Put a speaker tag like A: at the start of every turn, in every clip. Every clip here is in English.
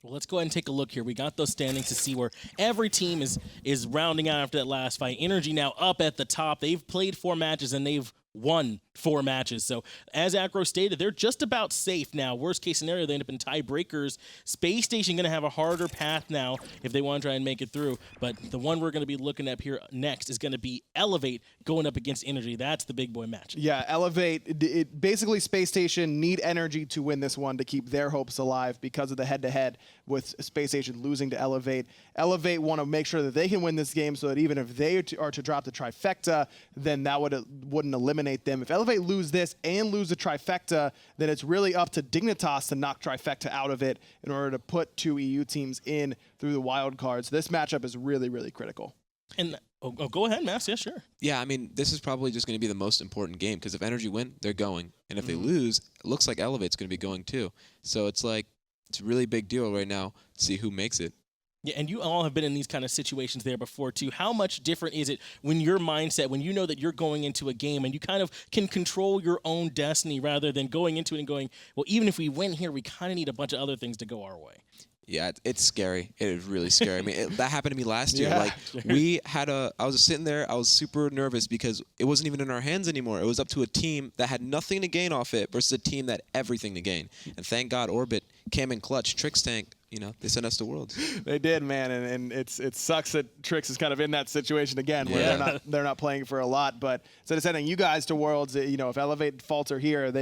A: Well, let's go ahead and take a look here. We got those standings to see where every team is rounding out after that last fight. NRG now up at the top. They've played 4 matches and they've won 4 matches. So as Acro stated, they're just about safe now. Worst case scenario, they end up in tiebreakers. Space Station going to have a harder path now if they want to try and make it through. But the one we're going to be looking at here next is going to be Elevate going up against NRG. That's the big boy match.
B: Yeah, Elevate, basically Space Station need NRG to win this one to keep their hopes alive because of the head-to-head with Space Station losing to Elevate. Elevate want to make sure that they can win this game so that even if they are to drop the trifecta, then that wouldn't eliminate them. If Elevate lose this and lose the trifecta, then it's really up to Dignitas to knock trifecta out of it in order to put 2 EU teams in through the wild cards. This matchup is really, really critical.
A: And go ahead, Mass. Yeah, sure.
C: Yeah, I mean, this is probably just going to be the most important game because if NRG win, they're going. And if they lose, it looks like Elevate's going to be going too. So it's like, it's a really big deal right now to see who makes it.
A: Yeah, and you all have been in these kind of situations there before, too. How much different is it when your mindset, when you know that you're going into a game and you kind of can control your own destiny rather than going into it and going, well, even if we win here, we kind of need a bunch of other things to go our way?
C: Yeah, it's scary. It is really scary. I mean, that happened to me last year.
B: Yeah,
C: like, I was sitting there, I was super nervous because it wasn't even in our hands anymore. It was up to a team that had nothing to gain off it versus a team that had everything to gain. And thank God Orbit came in clutch. Trix Tank, you know, they sent us to Worlds.
B: They did, man, and it sucks that Trix is kind of in that situation again where they're not playing for a lot. But instead of sending you guys to Worlds, you know, if Elevate falter here,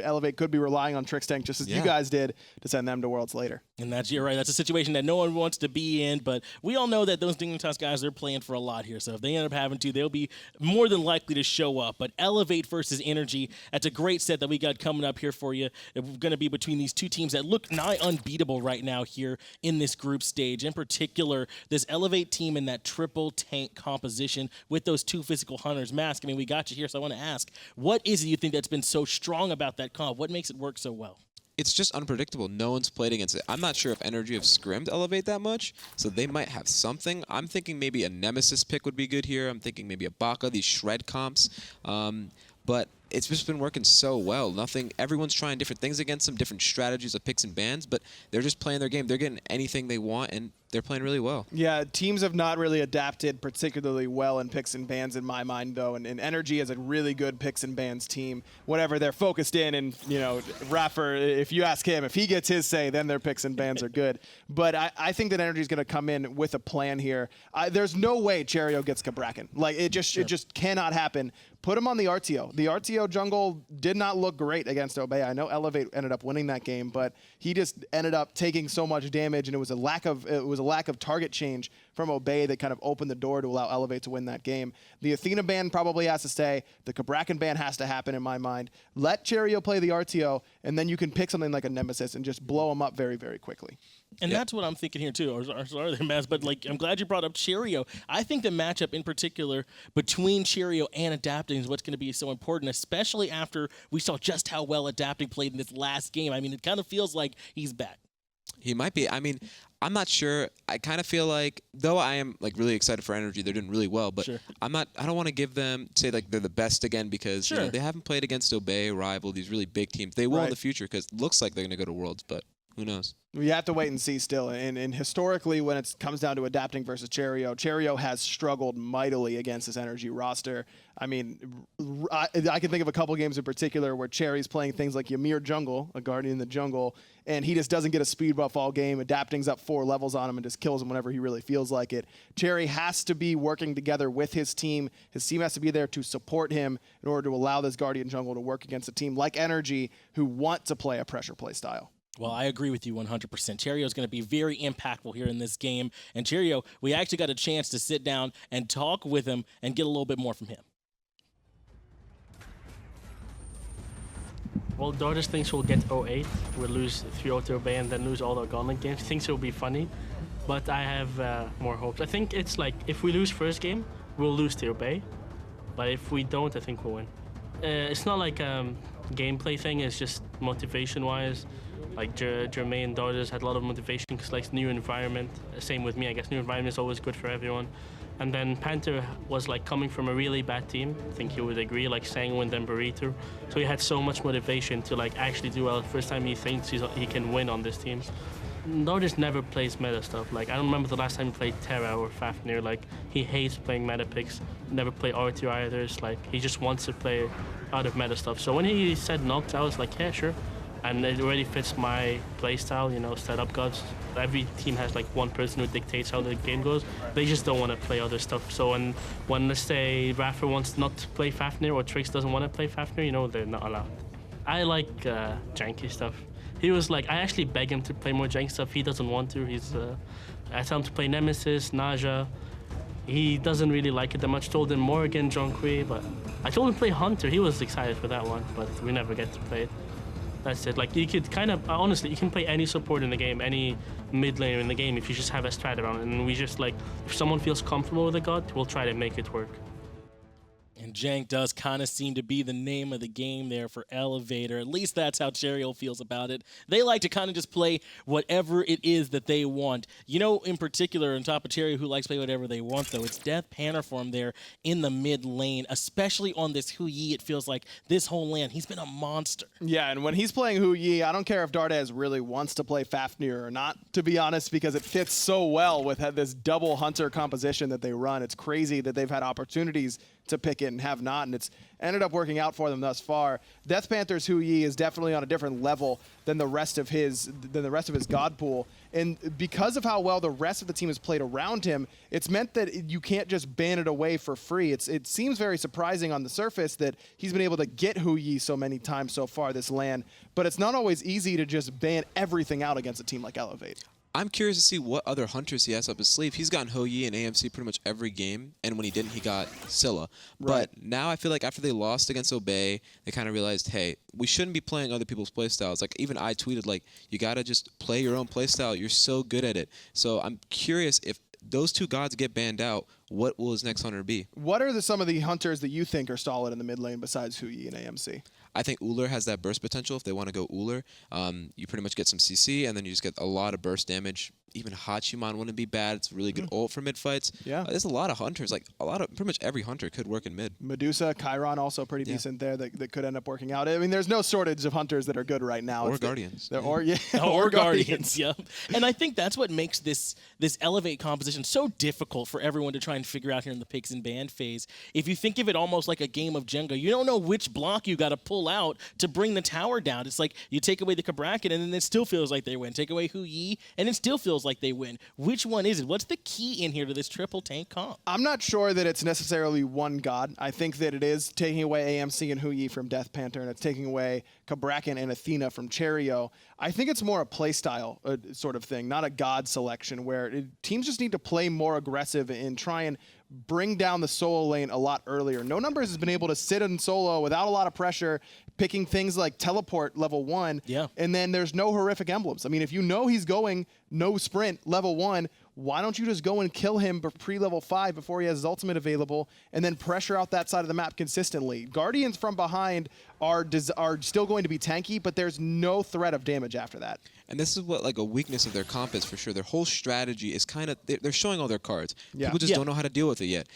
B: Elevate could be relying on Trix Tank just as you guys did to send them to Worlds later.
A: And you're right. That's a situation that no one wants to be in, but we all know that those Dignitas guys, they're playing for a lot here. So if they end up having to, they'll be more than likely to show up. But Elevate versus NRG, that's a great set that we got coming up here for you. It's going to be between these 2 teams that look nigh unbeatable right now here in this group stage. In particular, this Elevate team in that triple tank composition with those 2 physical hunters. Mask, I mean, we got you here, so I want to ask, what is it you think that's been so strong about that comp? What makes it work so well?
C: It's just unpredictable. No one's played against it. I'm not sure if NRG have scrimmed Elevate that much, so they might have something. I'm thinking maybe a Nemesis pick would be good here. I'm thinking maybe a Baka, these shred comps. But it's just been working so well. Everyone's trying different things against them, different strategies of picks and bans, but they're just playing their game. They're getting anything they want, and they're playing really well. Yeah,
B: teams have not really adapted particularly well in picks and bans in my mind, though, and NRG is a really good picks and bans team. Whatever they're focused in, and, you know, iRaffer, if you ask him, if he gets his say, then their picks and bans are good. But I think that NRG is going to come in with a plan here. There's no way Cherryo gets Cabrakan. Like, it just cannot happen. Put him on the Artio. The Artio jungle did not look great against Obey. I know Elevate ended up winning that game, but he just ended up taking so much damage, and it was a lack of target change from Obey that kind of opened the door to allow Elevate to win that game. The Athena ban probably has to stay. The Cabrakan ban has to happen in my mind. Let Cherryo play the Artio, and then you can pick something like a Nemesis and just blow him up very, very quickly.
A: And that's what I'm thinking here too. Or sorry there, Maz, but like I'm glad you brought up Cheerio. I think the matchup in particular between Cheerio and Adapting is what's going to be so important, especially after we saw just how well Adapting played in this last game. I mean, it kind of feels like he's back.
C: He might be. I mean, I'm not sure. I kind of feel like, though I am like really excited for NRG, they're doing really well, but I don't want to give them, say like they're the best again because you know, they haven't played against Obey, Rival, these really big teams. They will in the future because it looks like they're going to go to Worlds, but who knows? We
B: have to wait and see still. And historically, when it comes down to Adapting versus Cherryo has struggled mightily against this NRG roster. I mean, I can think of a couple games in particular where Cherry's playing things like Ymir Jungle, a Guardian in the jungle, and he just doesn't get a speed buff all game. Adapting's up 4 levels on him and just kills him whenever he really feels like it. Cherry has to be working together with his team. His team has to be there to support him in order to allow this Guardian jungle to work against a team like NRG who want to play a pressure play style.
A: Well, I agree with you 100%. Cherryo is going to be very impactful here in this game. And Cherryo, we actually got a chance to sit down and talk with him and get a little bit more from him.
D: Well, Dardez thinks we'll get 0-8. We'll lose 3-0 to Obey and then lose all the Gauntlet games. Thinks it'll be funny, but I have more hopes. I think it's like, if we lose first game, we'll lose to Obey. But if we don't, I think we'll win. It's not like a gameplay thing, it's just motivation-wise. Like Jermain and Dardez had a lot of motivation because like new environment. Same with me, I guess new environment is always good for everyone. And then Panther was like coming from a really bad team. I think you would agree, like Sanguine and Burrito. So he had so much motivation to like actually do well. First time he thinks he can win on this team. Dardez never plays meta stuff. Like, I don't remember the last time he played Terra or Fafnir. Like, he hates playing meta picks. Never play Artio either. It's like, he just wants to play out of meta stuff. So when he said Noct, I was like, yeah, sure. And it already fits my playstyle, you know, setup gods. Every team has like one person who dictates how the game goes. They just don't want to play other stuff. So when let's say Raffle wants not to play Fafnir or Trix doesn't want to play Fafnir, you know, they're not allowed. I like janky stuff. He was like, I actually beg him to play more jank stuff. He doesn't want to. I tell him to play Nemesis, Naja. He doesn't really like it that much. Told him Morgan, Jonqui, but I told him to play Hunter. He was excited for that one, but we never get to play it. That's it. Like, you could kind of, honestly, you can play any support in the game, any mid laner in the game if you just have a strat around it. And we just, like, if someone feels comfortable with a god, we'll try to make it work.
A: And jank does kind of seem to be the name of the game there for Elevator. At least that's how Cherryo feels about it. They like to kind of just play whatever it is that they want. You know, in particular, on top of Cherryo, who likes to play whatever they want, though, it's DeathPanter for him there in the mid lane, especially on this Hu Yi. It feels like this whole lane, he's been a monster.
B: Yeah, and when he's playing Hu Yi, I don't care if Dardez really wants to play Fafnir or not, to be honest, because it fits so well with this double Hunter composition that they run. It's crazy that they've had opportunities to pick it and have not, and it's ended up working out for them thus far. DeathPanter's Hu Yi is definitely on a different level than the rest of his god pool, and because of how well the rest of the team has played around him, it's meant that you can't just ban it away for free. It seems very surprising on the surface that he's been able to get Hu Yi so many times so far this LAN, but it's not always easy to just ban everything out against a team like Elevate.
C: I'm curious to see what other hunters he has up his sleeve. He's gotten Hu Yi and AMC pretty much every game, and when he didn't, he got Scylla.
B: Right.
C: But now I feel like after they lost against Obey, they kind of realized, hey, we shouldn't be playing other people's playstyles. Like, even I tweeted, like, you got to just play your own playstyle. You're so good at it. So I'm curious if those two gods get banned out, what will his next hunter be?
B: What are some of the hunters that you think are solid in the mid lane besides Hu Yi and AMC?
C: I think Ullr has that burst potential if they want to go Ullr. You pretty much get some CC, and then you just get a lot of burst damage. Even Hachiman wouldn't be bad. It's a really good ult for mid fights.
B: Yeah.
C: There's a lot of hunters. Like, pretty much every hunter could work in mid.
B: Medusa, Chiron also pretty decent there that could end up working out. I mean, there's no shortage of hunters that are good right now.
C: Or Guardians.
A: Or Guardians, yeah. And I think that's what makes this Elevate composition so difficult for everyone to try and figure out here in the picks and ban phase. If you think of it almost like a game of Jenga, you don't know which block you got to pull out to bring the tower down. It's like you take away the Cabrakan and then it still feels like they win. Take away Hu Yi and it still feels like they win. Which one is it? What's the key in here to this triple tank comp?
B: I'm not sure that it's necessarily one god. I think that it is taking away AMC and Hu Yi from DeathPanter, and it's taking away Cabrakan and Athena from Cherryo. I think it's more a playstyle sort of thing, not a god selection, where teams just need to play more aggressive and try and bring down the solo lane a lot earlier. No Numbers has been able to sit in solo without a lot of pressure, picking things like teleport level 1, and then there's no horrific emblems. I mean, if you know he's going no sprint level 1, why don't you just go and kill him pre-level 5 before he has his ultimate available and then pressure out that side of the map consistently? Guardians from behind are still going to be tanky, but there's no threat of damage after that.
C: And this is what, like, a weakness of their comp is for sure. Their whole strategy is kind of, they're showing all their cards. People just don't know how to deal with it yet.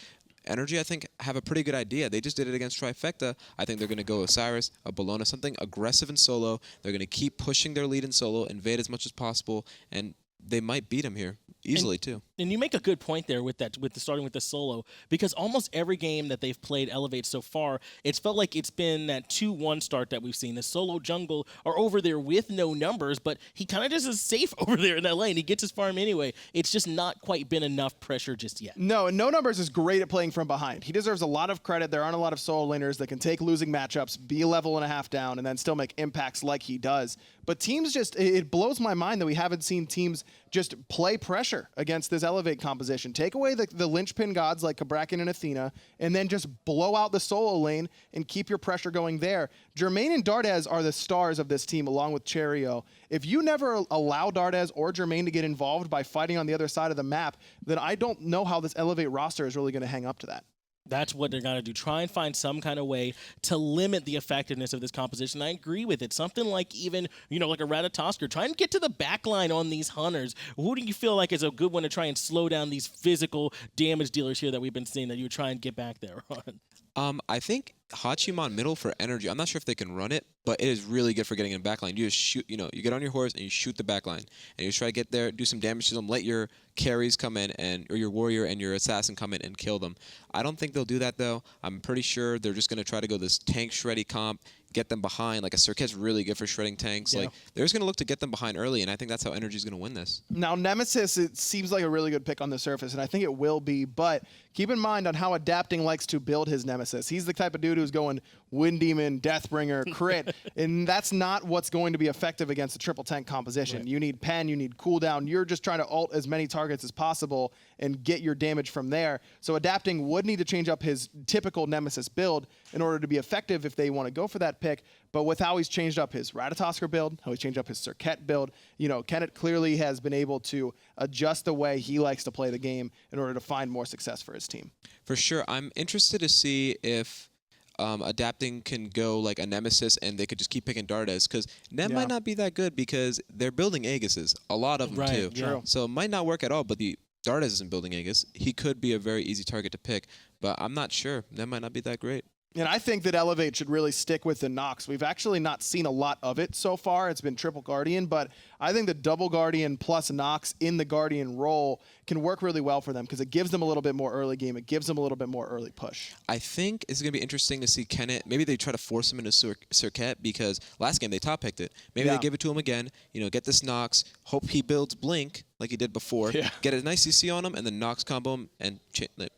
C: NRG, I think, have a pretty good idea. They just did it against Trifecta. I think they're going to go Osiris, a Bellona, something aggressive in solo. They're going to keep pushing their lead in solo, invade as much as possible, and they might beat him here easily too.
A: And you make a good point there with that, starting with the solo, because almost every game that they've played Elevate so far, it's felt like it's been that 2-1 start that we've seen. The solo jungle are over there with no numbers, but he kind of just is safe over there in that lane. He gets his farm anyway. It's just not quite been enough pressure just yet.
B: No, and No Numbers is great at playing from behind. He deserves a lot of credit. There aren't a lot of solo laners that can take losing matchups, be a level and a half down, and then still make impacts like he does. But teams just, it blows my mind that we haven't seen teams just play pressure against this Elevate composition. Take away the linchpin gods like Cabrakan and Athena, and then just blow out the solo lane and keep your pressure going there. Jermain and Dardez are the stars of this team along with Cherryo. If you never allow Dardez or Jermain to get involved by fighting on the other side of the map, then I don't know how this Elevate roster is really going to hang up to that.
A: That's what they're going to do. Try and find some kind of way to limit the effectiveness of this composition. I agree with it. Something like even, like a Ratatosker. Try and get to the back line on these hunters. Who do you feel like is a good one to try and slow down these physical damage dealers here that we've been seeing that you try and get back there on?
C: I think Hachiman middle for energy. I'm not sure if they can run it, but it is really good for getting in backline. You just shoot, you get on your horse and you shoot the backline, and you try to get there, do some damage to them, let your carries come in, or your warrior and your assassin come in and kill them. I don't think they'll do that though. I'm pretty sure they're just going to try to go this tank shreddy comp, get them behind. Like a Serqet's really good for shredding tanks.
B: Yeah.
C: Like they're just going to look to get them behind early, and I think that's how energy's going to win this.
B: Now, Nemesis, it seems like a really good pick on the surface, and I think it will be, but keep in mind on how Adapting likes to build his Nemesis. He's the type of dude who's going Wind Demon, Deathbringer, crit, and that's not what's going to be effective against a triple tank composition.
A: Right.
B: You need pen, you need cooldown. You're just trying to ult as many targets as possible and get your damage from there. So Adapting would need to change up his typical Nemesis build in order to be effective if they want to go for that pick. But with how he's changed up his Ratatosker build, how he's changed up his Serqet build, Kenneth clearly has been able to adjust the way he likes to play the game in order to find more success for his team.
C: For sure. I'm interested to see if Adapting can go like a Nemesis and they could just keep picking Dardez, because Nem might not be that good because they're building Aegises, a lot of them
A: Right,
C: too.
A: yeah.
C: So it might not work at all, but the Dardez isn't building Aegis. He could be a very easy target to pick, but I'm not sure. Nem might not be that great.
B: And I think that Elevate should really stick with the Nox. We've actually not seen a lot of it so far. It's been triple Guardian, but I think the double Guardian plus Nox in the Guardian role can work really well for them because it gives them a little bit more early game. It gives them a little bit more early push.
C: I think it's going to be interesting to see Kenneth. Maybe they try to force him into Serqet because last game they top picked it. Maybe they give it to him again, get this Nox, hope he builds Blink like he did before, get a nice CC on him, and then Nox combo him and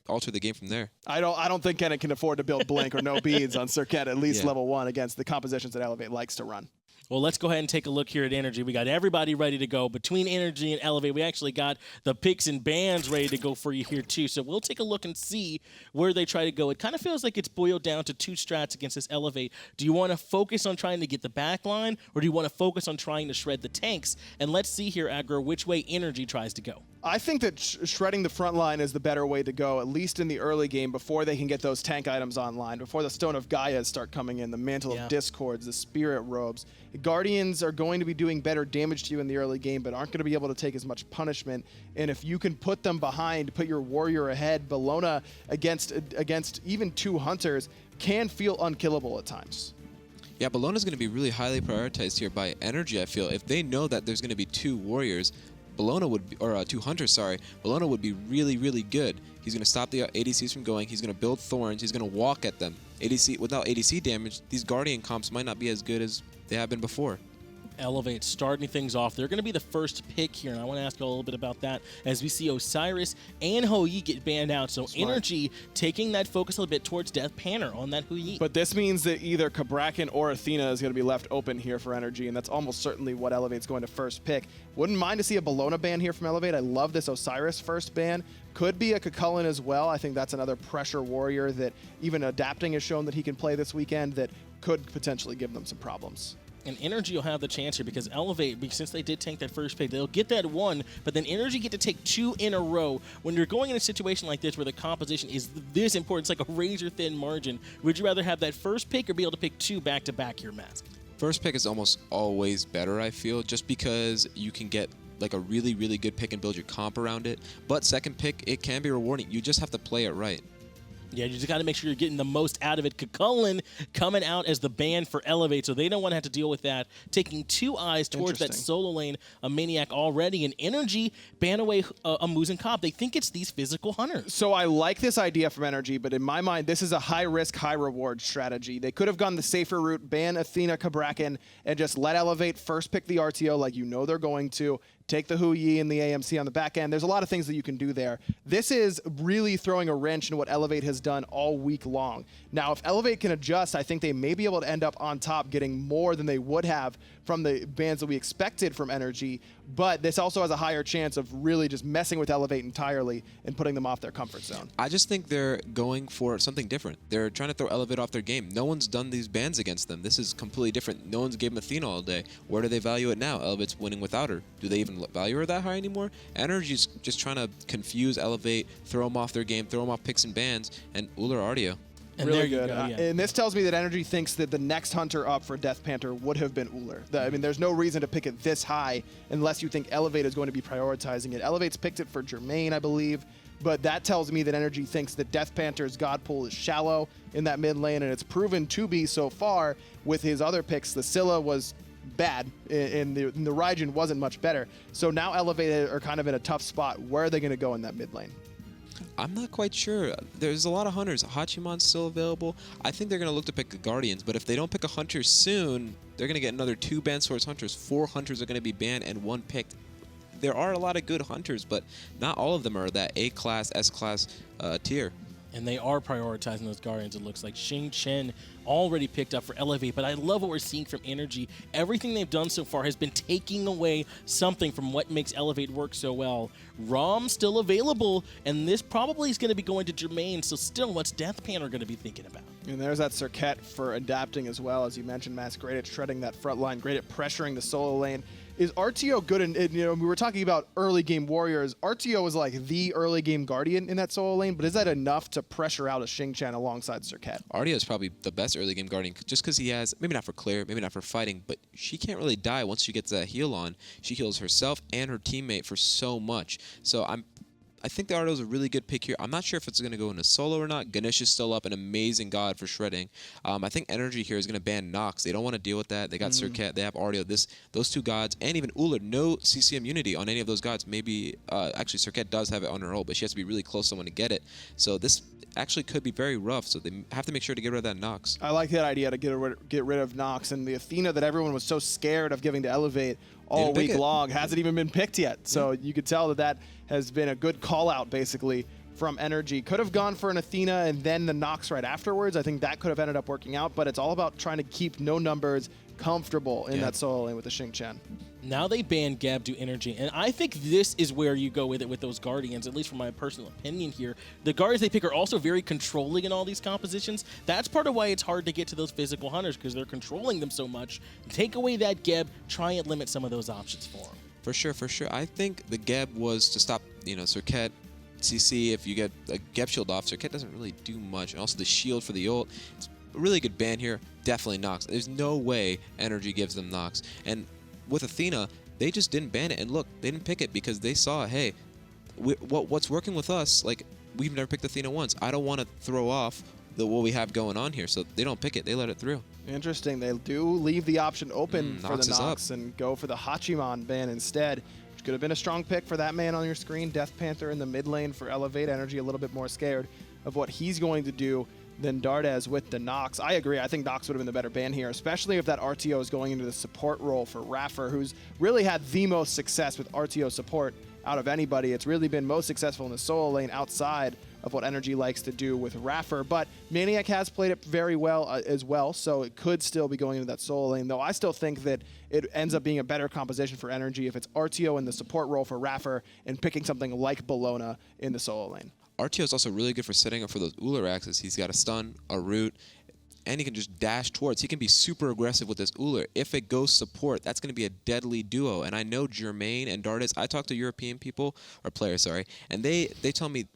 C: alter the game from there.
B: I don't think Kenneth can afford to build Blink or no beads on Serqet at least level 1 against the compositions that Elevate likes to run.
A: Well, let's go ahead and take a look here at Energy. We got everybody ready to go. Between Energy and Elevate, we actually got the picks and bans ready to go for you here, too. So we'll take a look and see where they try to go. It kind of feels like it's boiled down to two strats against this Elevate. Do you want to focus on trying to get the back line, or do you want to focus on trying to shred the tanks? And let's see here, Aggro, which way Energy tries to go.
B: I think that shredding the front line is the better way to go, at least in the early game, before they can get those tank items online, before the Stone of Gaias start coming in, the Mantle of Discords, the Spirit Robes. Guardians are going to be doing better damage to you in the early game, but aren't going to be able to take as much punishment. And if you can put them behind, put your warrior ahead, Bellona against even two Hunters can feel unkillable at times.
C: Yeah, Bellona's going to be really highly prioritized here by Energy, I feel. If they know that there's going to be two warriors, Bellona would be, or two Hunters, sorry, Bellona would be really, really good. He's going to stop the ADCs from going. He's going to build Thorns. He's going to walk at them. ADC without ADC damage, these Guardian comps might not be as good as they have been before.
A: Elevate starting things off. They're going to be the first pick here, and I want to ask you a little bit about that as we see Osiris and Hou-Yi get banned out. So
B: Smart.
A: Energy taking that focus a little bit towards DeathPanter on that Hou-Yi.
B: But this means that either Cabrakan or Athena is going to be left open here for Energy, and that's almost certainly what Elevate's going to first pick. Wouldn't mind to see a Bellona ban here from Elevate. I love this Osiris first ban. Could be a Cucullin as well. I think that's another pressure warrior that even Adapting has shown that he can play this weekend that could potentially give them some problems.
A: And Energy will have the chance here because Elevate, since they did tank that first pick, they'll get that one, but then Energy get to take two in a row. When you're going in a situation like this where the composition is this important, it's like a razor-thin margin, would you rather have that first pick or be able to pick two back-to-back here, Mask?
C: First pick is almost always better, I feel, just because you can get like a really, really good pick and build your comp around it. But second pick, it can be rewarding. You just have to play it right.
A: Yeah, you just got to make sure you're getting the most out of it. Cucullin coming out as the ban for Elevate, so they don't want to have to deal with that. Taking two eyes towards that solo lane, a Maniac already, and Energy ban away a Moose and Cobb. They think it's these physical hunters.
B: So I like this idea from Energy, but in my mind, this is a high-risk, high-reward strategy. They could have gone the safer route, ban Athena, Cabrakan, and just let Elevate first pick the Artio like you know they're going to. Take the Hou-Yi and the AMC on the back end. There's a lot of things that you can do there. This is really throwing a wrench in what Elevate has done all week long. Now, if Elevate can adjust, I think they may be able to end up on top, getting more than they would have from the bans that we expected from Energy, but this also has a higher chance of really just messing with Elevate entirely and putting them off their comfort zone.
C: I just think they're going for something different. They're trying to throw Elevate off their game. No one's done these bans against them. This is completely different. No one's gave them Athena all day. Where do they value it now? Elevate's winning without her. Do they even value her that high anymore? Energy's just trying to confuse Elevate, throw them off their game, throw them off picks and bans, and Ullr Artio.
A: And
B: really
A: there you
B: good.
A: go, yeah.
B: And this tells me that NRG thinks that the next hunter up for DeathPanter would have been Ullr. I mean, there's no reason to pick it this high unless you think Elevate is going to be prioritizing it. Elevate's picked it for Jermain, I believe, but that tells me that NRG thinks that DeathPanter's God pool is shallow in that mid lane, and it's proven to be so far with his other picks. The Scylla was bad, and the Raijin wasn't much better. So now Elevate are kind of in a tough spot. Where are they going to go in that mid lane?
C: I'm not quite sure. There's a lot of hunters. Hachimon's still available. I think they're going to look to pick the Guardians, but if they don't pick a hunter soon, they're going to get another 2 banned source hunters. 4 hunters are going to be banned and 1 picked. There are a lot of good hunters, but not all of them are that A-class, S-class tier.
A: And they are prioritizing those Guardians, it looks like. Xing Chen already picked up for Elevate, but I love what we're seeing from NRG. Everything they've done so far has been taking away something from what makes Elevate work so well. Rom still available, and this probably is going to be going to Jermain, so still, what's DeathPanter going to be thinking about?
B: And there's that Serqet for adapting as well, as you mentioned, Mass. Great at shredding that front line, great at pressuring the solo lane. Is Artio good in, you know, we were talking about early game warriors. Artio was like the early game guardian in that solo lane, but is that enough to pressure out a Xing Chen alongside Serqet?
C: Artio is probably the best early game guardian just because he has, maybe not for clear, maybe not for fighting, but she can't really die once she gets that heal on. She heals herself and her teammate for so much. So I think the Artio is a really good pick here. I'm not sure if it's going to go into solo or not. Ganesh is still up, an amazing god for shredding. I think NRG here is going to ban Nox. They don't want to deal with that. They got Serqet, they have Artio. Those 2 gods, and even Ullr, no CC immunity on any of those gods. Maybe, actually, Serqet does have it on her ult, but she has to be really close to someone to get it. So this actually could be very rough, so they have to make sure to get rid of that Nox.
B: I like that idea to get rid of Nox, and the Athena that everyone was so scared of giving to Elevate all week long hasn't even been picked yet. So you could tell that has been a good call out basically from NRG. Could have gone for an Athena and then the Nox right afterwards. I think that could have ended up working out, but it's all about trying to keep no numbers comfortable in that solo lane with the Xing Chen.
A: Now they ban Gab to Energy, and I think this is where you go with it with those Guardians, at least from my personal opinion here. The Guardians they pick are also very controlling in all these compositions. That's part of why it's hard to get to those physical hunters, because they're controlling them so much. Take away that Geb, try and limit some of those options for them.
C: For sure, for sure. I think the Geb was to stop, you know, Serqet, CC. If you get a Geb shield off, Serqet doesn't really do much. And also the shield for the ult. It's a really good ban here. Definitely Nox. There's no way NRG gives them Nox. And with Athena, they just didn't ban it. And look, they didn't pick it because they saw, hey, what's working with us, like, we've never picked Athena once. I don't want to throw off what we have going on here. So they don't pick it. They let it through.
B: Interesting. They do leave the option open for
C: Nox
B: the
C: is
B: Nox
C: up.
B: and go for the Hachimon ban instead, which could have been a strong pick for that man on your screen. DeathPanter in the mid lane for Elevate. NRG a little bit more scared of what he's going to do than Dardez with the Nox. I agree. I think Nox would have been the better ban here, especially if that Artio is going into the support role for iRaffer, who's really had the most success with Artio support out of anybody. It's really been most successful in the solo lane outside of what NRG likes to do with iRaffer, but maniaKK has played it very well as well, so it could still be going into that solo lane, though I still think that it ends up being a better composition for NRG if it's Artio in the support role for iRaffer and picking something like Bellona in the solo lane.
C: Artio is also really good for setting up for those Ullr axes. He's got a stun, a root, and he can just dash towards. He can be super aggressive with this Ullr. If it goes support, that's going to be a deadly duo. And I know Jermain and Dardez, I talk to European people, or players, sorry, and they tell me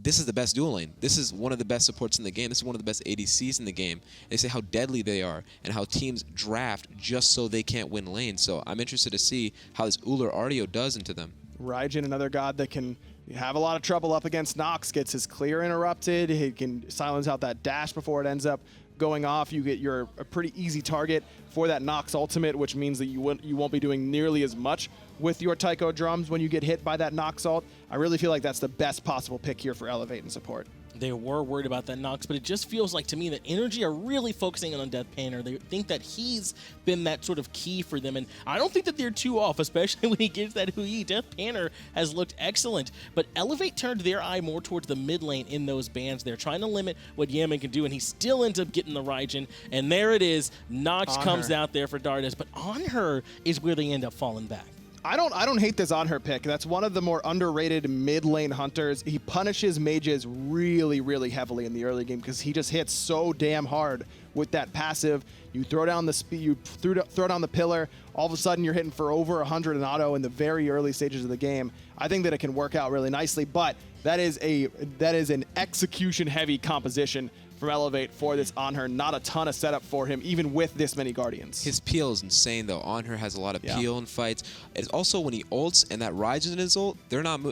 C: this is the best dual lane. This is one of the best supports in the game. This is one of the best ADCs in the game. They say how deadly they are and how teams draft just so they can't win lanes. So I'm interested to see how this Ullr Artio does into them.
B: Raijin, another god that can have a lot of trouble up against Nox, gets his clear interrupted. He can silence out that dash before it ends up going off. You get a pretty easy target for that Nox ultimate, which means that you won't be doing nearly as much with your Taiko drums when you get hit by that Nox ult. I really feel like that's the best possible pick here for Elevate and support.
A: They were worried about that Nox, but it just feels like to me that NRG are really focusing on DeathPanter. They think that he's been that sort of key for them, and I don't think that they're too off, especially when he gets that Hui. DeathPanter has looked excellent, but Elevate turned their eye more towards the mid lane in those bans. They're trying to limit what Yammyn can do, and he still ends up getting the Raijin, and there it is. Nox comes out there for Dardez, but Anhur is where they end up falling back.
B: I don't hate this Anhur pick. That's one of the more underrated mid lane hunters. He punishes mages really, really heavily in the early game because he just hits so damn hard with that passive. You throw down the speed, you throw down the pillar. All of a sudden, you're hitting for over 100 in auto in the very early stages of the game. I think that it can work out really nicely, but that is an execution heavy composition from Elevate for this Anhur. Not a ton of setup for him, even with this many Guardians.
C: His peel is insane, though. Anhur has a lot of peel in fights. It's also when he ults and that Raijin in his ult,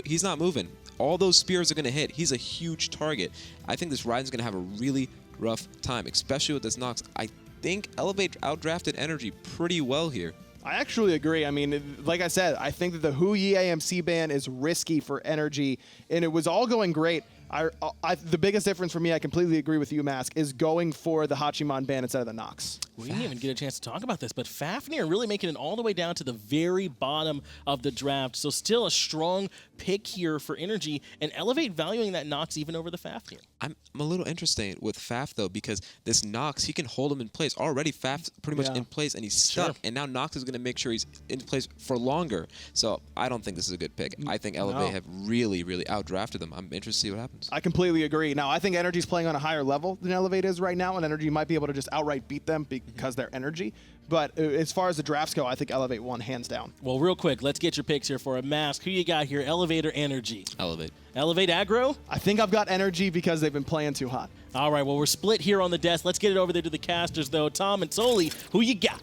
C: he's not moving. All those spears are going to hit. He's a huge target. I think this Raijin's going to have a really rough time, especially with this Nox. I think Elevate outdrafted NRG pretty well here.
B: I actually agree. I mean, like I said, I think that the Hu-Yi AMC ban is risky for NRG, and it was all going great. The biggest difference for me, I completely agree with you, Mask, is going for the Hachiman ban instead of the Nox.
A: We didn't even get a chance to talk about this, but Fafnir really making it all the way down to the very bottom of the draft. So still a strong pick here for Energy, and Elevate valuing that Nox even over the Fafnir.
C: I'm a little interested with Faf, though, because this Nox, he can hold him in place. Already, Faf's pretty much in place, and he's stuck. And now Nox is going to make sure he's in place for longer. So I don't think this is a good pick. I think Elevate have really, really outdrafted them. I'm interested to see what happens.
B: I completely agree. Now, I think Energy's playing on a higher level than Elevate is right now, and Energy might be able to just outright beat them because they're Energy. But as far as the drafts go, I think Elevate won hands down.
A: Well, real quick, let's get your picks here for a Mask. Who you got here, Elevate or Energy?
C: Elevate.
A: Elevate aggro?
B: I think I've got Energy because they've been playing too hot.
A: All right, well, we're split here on the desk. Let's get it over there to the casters, though. Tom and Toli, who you got?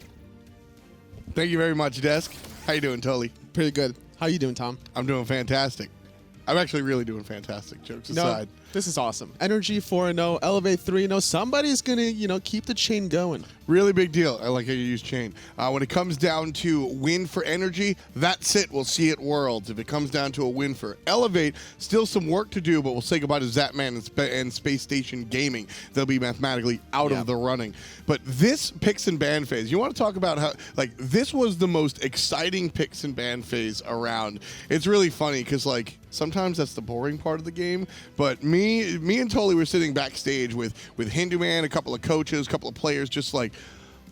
E: Thank you very much, Desk. How you doing, Toli?
F: Pretty good. How you doing, Tom?
E: I'm doing fantastic. I'm actually really doing fantastic, jokes aside.
F: This is awesome. Energy 4-0, Elevate 3-0. Somebody's going to, keep the chain going.
E: Really big deal. I like how you use chain. When it comes down to win for Energy, that's it. We'll see it Worlds. If it comes down to a win for Elevate, still some work to do, but we'll say goodbye to Zapman and Space Station Gaming. They'll be mathematically out of the running. But this picks and ban phase, you want to talk about how, this was the most exciting picks and ban phase around. It's really funny because, sometimes that's the boring part of the game, but me and Toli were sitting backstage with Hindu Man, a couple of coaches, a couple of players, just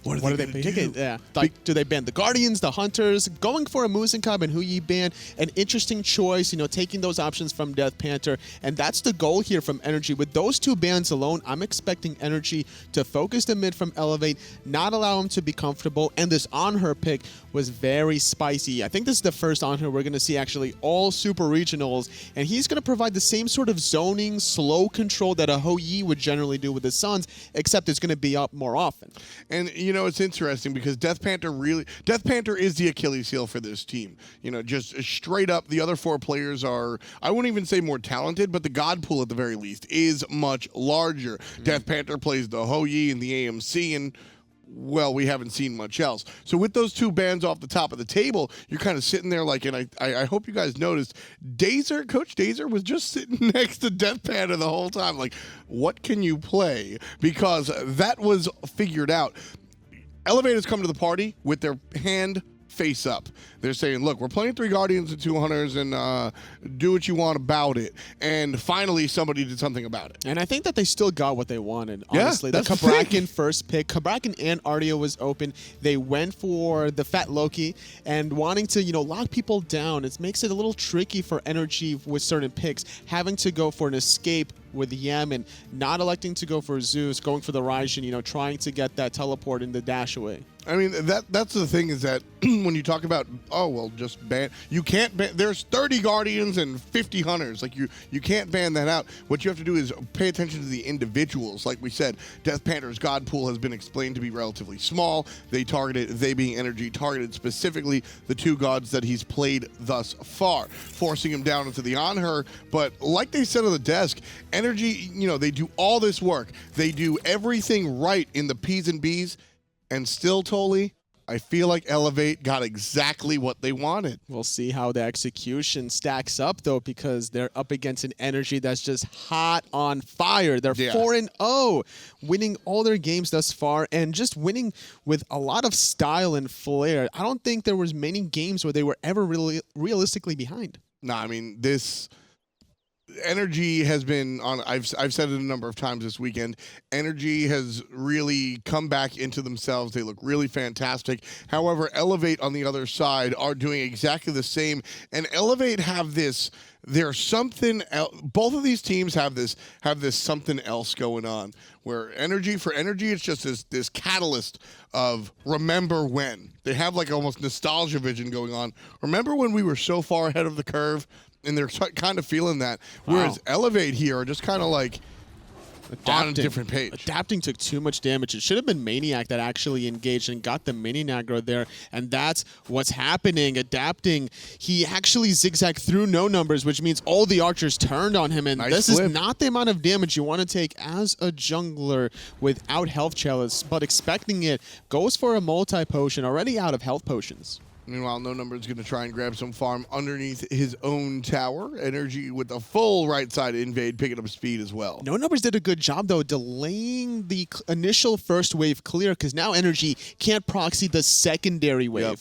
E: what are they picking?
F: Yeah. Do they ban the Guardians, the Hunters? Going for a Musenkab and Hu-Yi ban, an interesting choice, taking those options from DeathPanter. And that's the goal here from Energy. With those two bans alone, I'm expecting Energy to focus the mid from Elevate, not allow him to be comfortable. And this Anhur pick was very spicy. I think this is the first Anhur we're going to see actually all super regionals. And he's going to provide the same sort of zoning, slow control that a Hu-Yi would generally do with his Suns, except it's going to be up more often.
E: And, it's interesting because DeathPanter is the Achilles heel for this team. Just straight up, the other four players are, I wouldn't even say more talented, but the God pool at the very least is much larger. DeathPanter plays the Hu-Yi and the AMC, and well, we haven't seen much else. So with those two bands off the top of the table, you're kind of sitting there and I hope you guys noticed, Coach Dazer was just sitting next to DeathPanter the whole time. What can you play? Because that was figured out. Elevators come to the party with their hand face up. They're saying, look, we're playing 3 Guardians and 2 Hunters, and do what you want about it. And finally, somebody did something about it.
F: And I think that they still got what they wanted, honestly. The Cabrakan first pick, Cabrakan and Artio was open. They went for the Fat Loki, and wanting to, lock people down, it makes it a little tricky for Energy with certain picks, having to go for an escape with Yammyn, not electing to go for Zeus, going for the Raijin, trying to get that teleport in the dash away.
E: I mean, that's the thing is that when you talk about, just ban, you can't ban, there's 30 Guardians and 50 Hunters. You can't ban that out. What you have to do is pay attention to the individuals. Like we said, DeathPanter's God pool has been explained to be relatively small. They being Energy, targeted specifically the 2 gods that he's played thus far, forcing him down into the Anhur. But like they said on the desk, Energy, they do all this work. They do everything right in the P's and B's, and still, Toli, I feel like Elevate got exactly what they wanted.
F: We'll see how the execution stacks up, though, because they're up against an Energy that's just hot on fire. They're 4-0, winning all their games thus far, and just winning with a lot of style and flair. I don't think there was many games where they were ever really realistically behind.
E: No, I mean, this Energy has been on, I've said it a number of times this weekend, Energy has really come back into themselves. They look really fantastic. However, Elevate on the other side are doing exactly the same. And Elevate have this, there's something else. Both of these teams have this something else going on. Where for Energy, it's just this catalyst of remember when. They have almost nostalgia vision going on. Remember when we were so far ahead of the curve? And they're kind of feeling that. Whereas Elevate here are just kind of on a different page.
F: Adapting took too much damage. It should have been maniaKK that actually engaged and got the mini aggro there, and that's what's happening. Adapting, he actually zigzagged through no numbers, which means all the archers turned on him, and this is not the amount of damage you want to take as a jungler without health chalice, but expecting it, goes for a multi-potion, already out of health potions.
E: Meanwhile, No Number is going to try and grab some farm underneath his own tower. NRG with the full right side invade, picking up speed as well.
F: No Numbers did a good job, though, delaying the initial first wave clear, because now NRG can't proxy the secondary wave.
E: Yep.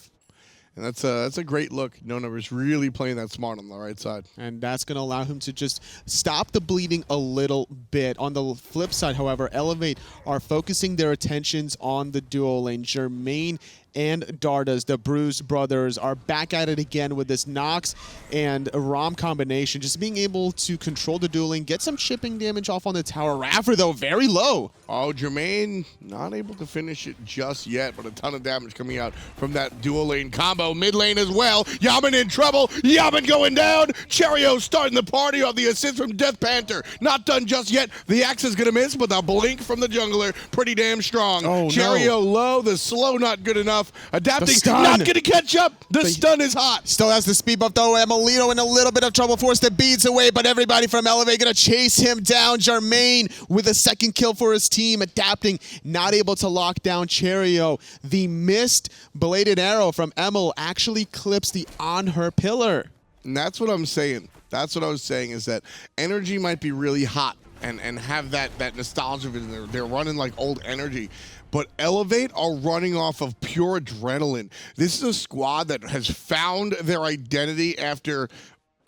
E: And that's a great look. No Numbers really playing that smart on the right side.
F: And that's going to allow him to just stop the bleeding a little bit. On the flip side, however, Elevate are focusing their attentions on the duo lane. Jermain and Dardez, the Bruised brothers, are back at it again with this Nox and Rom combination. Just being able to control the dueling, get some chipping damage off on the tower. Raffer, though, very low.
E: Oh, Jermain not able to finish it just yet, but a ton of damage coming out from that dual lane combo. Mid lane as well. Yammyn in trouble. Yammyn going down. Cherryo starting the party off the assist from DeathPanter. Not done just yet. The axe is going to miss, but the blink from the jungler, pretty damn strong.
F: Oh,
E: Cherryo low. The slow not good enough. Adapting, not going to catch up. The stun is hot.
F: Still has the speed buff, though. emilitoo in a little bit of trouble, forced the beads away, but everybody from Elevate going to chase him down. Jermain with a second kill for his team. Adapting, not able to lock down Cherryo. The missed bladed arrow from Emil actually clips the Anhur pillar.
E: And that's what I'm saying. That's what I was saying, is that NRG might be really hot and have that nostalgia. They're running like old NRG. But Elevate are running off of pure adrenaline. This is a squad that has found their identity after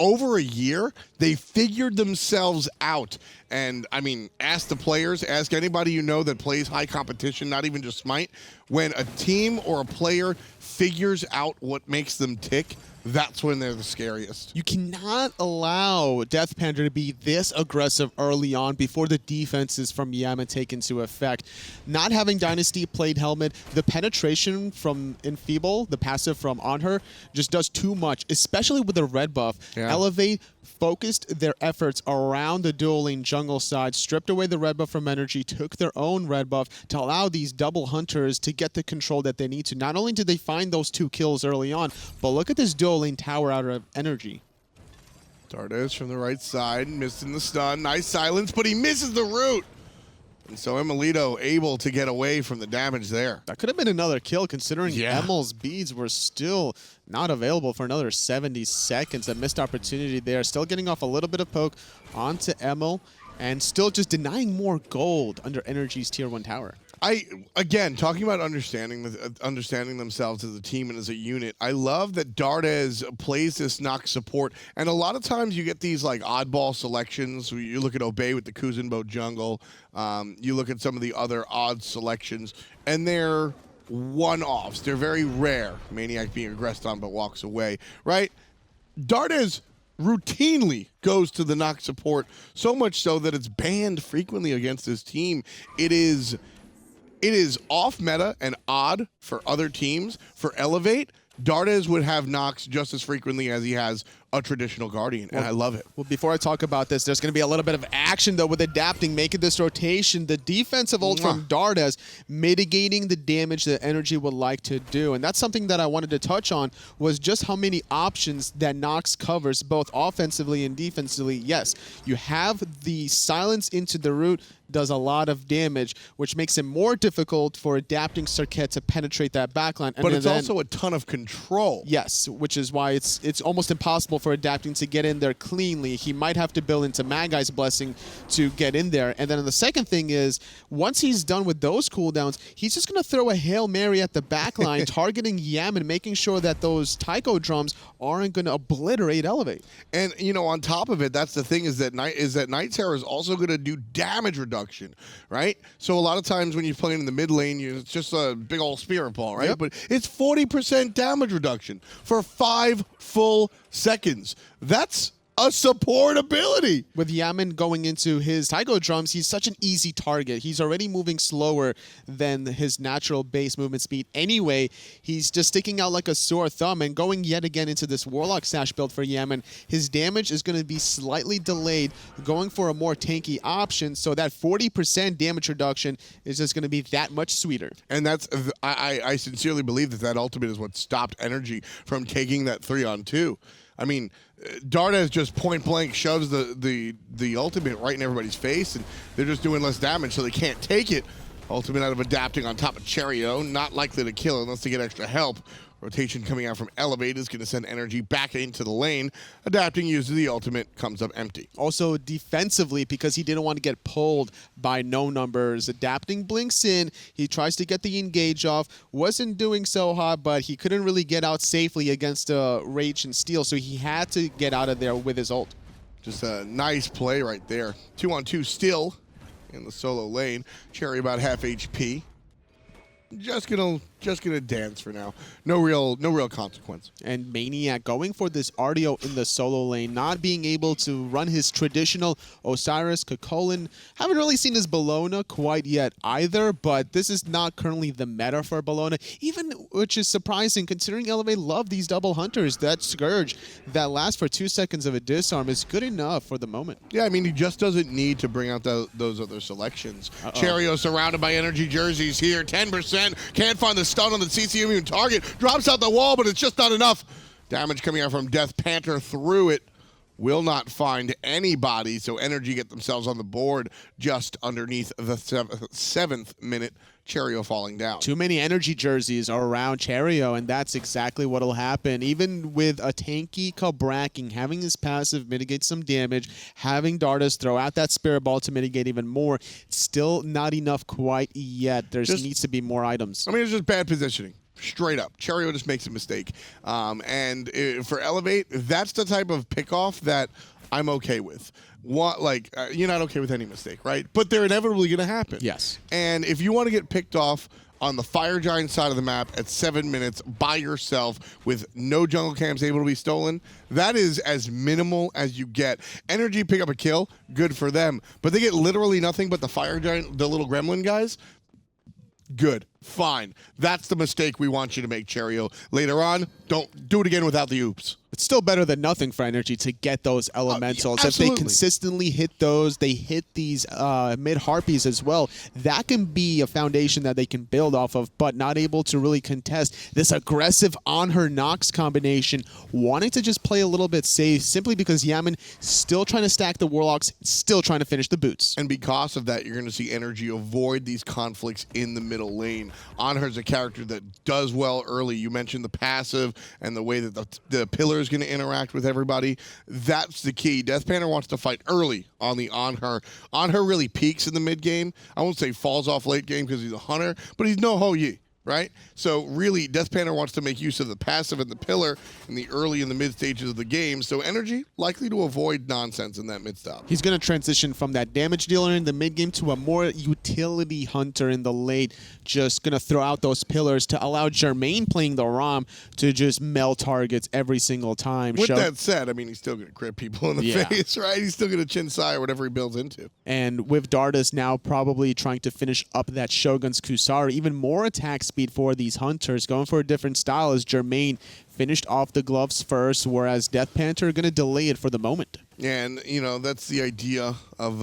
E: over a year. They figured themselves out. And, I mean, ask the players, ask anybody you know that plays high competition, not even just Smite. When a team or a player figures out what makes them tick, that's when they're the scariest.
F: You cannot allow DeathPanter to be this aggressive early on before the defenses from Yammyn take into effect. Not having Dynasty played Helmet, the penetration from Enfeeble, the passive from Anhur, just does too much, especially with the red buff.
E: Yeah.
F: Elevate focused their efforts around the dueling jungle side, stripped away the red buff from NRG, took their own red buff to allow these double hunters to get the control that they need to. Not only did they find those 2 kills early on, but look at this dueling tower out of NRG.
E: Dardez from the right side, missing the stun. Nice silence, but he misses the root. And so emilitoo able to get away from the damage there.
F: That could have been another kill, considering Emil's beads were still not available for another 70 seconds. A missed opportunity there. Still getting off a little bit of poke onto Emil, and still just denying more gold under NRG's Tier 1 tower.
E: Again, talking about understanding themselves as a team and as a unit, I love that Dardez plays this Nox support, and a lot of times you get these like oddball selections. You look at Obey with the Kuzenbo jungle, you look at some of the other odd selections, and they're one-offs. They're very rare. maniaKK being aggressed on but walks away, right? Dardez routinely goes to the Nox support, so much so that it's banned frequently against his team. It is off meta and odd for other teams. For Elevate, Dardez would have Nox just as frequently as he has a traditional Guardian, and I love it.
F: Well, before I talk about this, there's going to be a little bit of action, though, with adapting, making this rotation. The defensive ult from Dardez mitigating the damage that NRG would like to do. And that's something that I wanted to touch on, was just how many options that Nox covers, both offensively and defensively. Yes, you have the silence into the root, does a lot of damage, which makes it more difficult for adapting Serqet to penetrate that backline.
E: But it's also a ton of control.
F: Yes, which is why it's almost impossible for adapting to get in there cleanly. He might have to build into Magai's blessing to get in there. And then the second thing is, once he's done with those cooldowns, he's just going to throw a Hail Mary at the backline, targeting Yammyn, making sure that those taiko drums aren't going to obliterate Elevate.
E: And, you know, on top of it, that's the thing, is that Night Terror is also going to do damage reduction, right? So a lot of times when you're playing in the mid lane, it's just a big old spirit ball, right?
F: Yep.
E: But it's 40% damage reduction for 5 full seconds. That's a support ability.
F: With Yammyn going into his Taigo drums, he's such an easy target. He's already moving slower than his natural base movement speed anyway. He's just sticking out like a sore thumb, and going yet again into this Warlock Sash build for Yammyn, his damage is going to be slightly delayed, going for a more tanky option, so that 40% damage reduction is just going to be that much sweeter.
E: And that's, I sincerely believe that ultimate is what stopped NRG from taking that 3-on-2. I mean, Dardez just point blank shoves the ultimate right in everybody's face, and they're just doing less damage, so they can't take it. Ultimate out of adapting on top of Cherryo, not likely to kill unless they get extra help. Rotation coming out from Elevate is going to send NRG back into the lane. Adapting uses the ultimate, comes up empty.
F: Also defensively, because he didn't want to get pulled by no numbers. Adapting blinks in. He tries to get the engage off. Wasn't doing so hot, but he couldn't really get out safely against Raijin Steel, so he had to get out of there with his ult.
E: Just a nice play right there. 2-on-2 still in the solo lane. Cherry about half HP. Just gonna dance for now. No real consequence.
F: And maniaKK going for this Artio in the solo lane, not being able to run his traditional Osiris, Kakolin. Haven't really seen his Bellona quite yet either, but this is not currently the meta for Bellona, even, which is surprising considering Elevate love these double hunters. That Scourge that lasts for 2 seconds of a disarm is good enough for the moment.
E: Yeah, I mean, he just doesn't need to bring out those other selections. Cherryo surrounded by energy jerseys here, 10%. Can't find the stun on the CC immune target. Drops out the wall, but it's just not enough. Damage coming out from DeathPanter through it. Will not find anybody, so NRG get themselves on the board just underneath the 7th minute. Cherryo falling down.
F: Too many energy jerseys are around Cherryo, and that's exactly what will happen. Even with a tanky Cabrakan, having his passive mitigate some damage, having Dardez throw out that Spirit Ball to mitigate even more, it's still not enough quite yet. There needs to be more items.
E: I mean, it's just bad positioning. Straight up. Cherryo just makes a mistake. For Elevate, that's the type of pickoff that I'm okay with. You're not okay with any mistake, right? But they're inevitably going to happen.
F: Yes.
E: And if you want to get picked off on the Fire Giant side of the map at 7 minutes by yourself with no jungle camps able to be stolen, that is as minimal as you get. NRG pick up a kill, good for them. But they get literally nothing but the Fire Giant, the little gremlin guys. Good. Fine. That's the mistake we want you to make, Cherryo. Later on, don't do it again without the oops.
F: It's still better than nothing for NRG to get those elementals. If
E: absolutely.
F: they consistently hit those, they hit these mid-harpies as well. That can be a foundation that they can build off of, but not able to really contest this aggressive Anhur Nox combination, wanting to just play a little bit safe simply because Yammyn still trying to stack the Warlocks, still trying to finish the boots.
E: And because of that, you're going to see NRG avoid these conflicts in the middle lane. Anhur's a character that does well early. You mentioned the passive and the way that the pillar is going to interact with everybody. That's the key. DeathPanter wants to fight early on the Anhur. Anhur really peaks in the mid game. I won't say falls off late game because he's a hunter, but he's no Ho-Yi. Right? So really, DeathPanter wants to make use of the passive and the pillar in the early and the mid stages of the game. So NRG likely to avoid nonsense in that mid stop.
F: He's going to transition from that damage dealer in the mid game to a more utility hunter in the late. Just going to throw out those pillars to allow Jermain playing the Ram to just melt targets every single time.
E: With that said, I mean, he's still going to crit people in the face, right? He's still going to chin sai or whatever he builds into.
F: And with Dardez now probably trying to finish up that Shogun's Kusari, even more attack speed for these hunters, going for a different style as Jermain finished off the gloves first, whereas DeathPanter are going to delay it for the moment.
E: And, that's the idea of,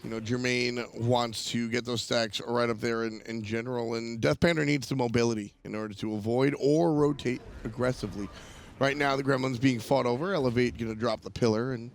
E: Jermain wants to get those stacks right up there in general, and DeathPanter needs the mobility in order to avoid or rotate aggressively. Right now, the Gremlin's being fought over. Elevate going to drop the pillar, and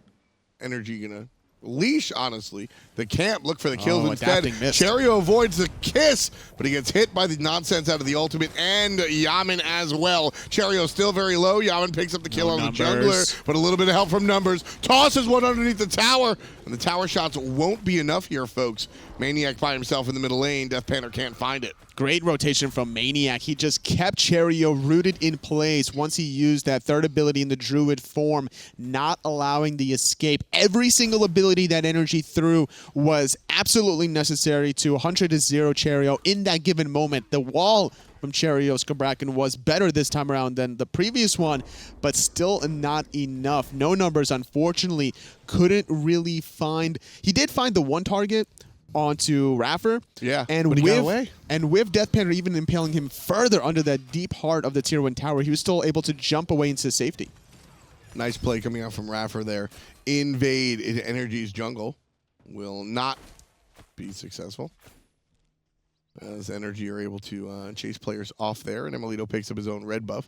E: NRG going to leash, honestly. The camp look for the kills instead. Cherryo avoids the kiss, but he gets hit by the nonsense out of the ultimate and Yammyn as well. Cherryo still very low. Yammyn picks up the kill on the jungler, but a little bit of help from numbers. Tosses one underneath the tower, and the tower shots won't be enough here, folks. maniaKK by himself in the middle lane. DeathPanter can't find it.
F: Great rotation from maniaKK. He just kept Cherryo rooted in place once he used that third ability in the Druid form, not allowing the escape. Every single ability that NRG threw was absolutely necessary to 100-0 Cherryo in that given moment. The wall from Cherryo's Cabrakan was better this time around than the previous one, but still not enough. No numbers, unfortunately, couldn't really find. He did find the one target onto iRaffer.
E: Yeah,
F: and
E: but he got away.
F: And with DeathPanter even impaling him further under that deep heart of the tier 1 tower, he was still able to jump away into safety.
E: Nice play coming out from iRaffer there. Invade into NRG's jungle. Will not be successful, as NRG are able to chase players off there, and emilitoo picks up his own red buff.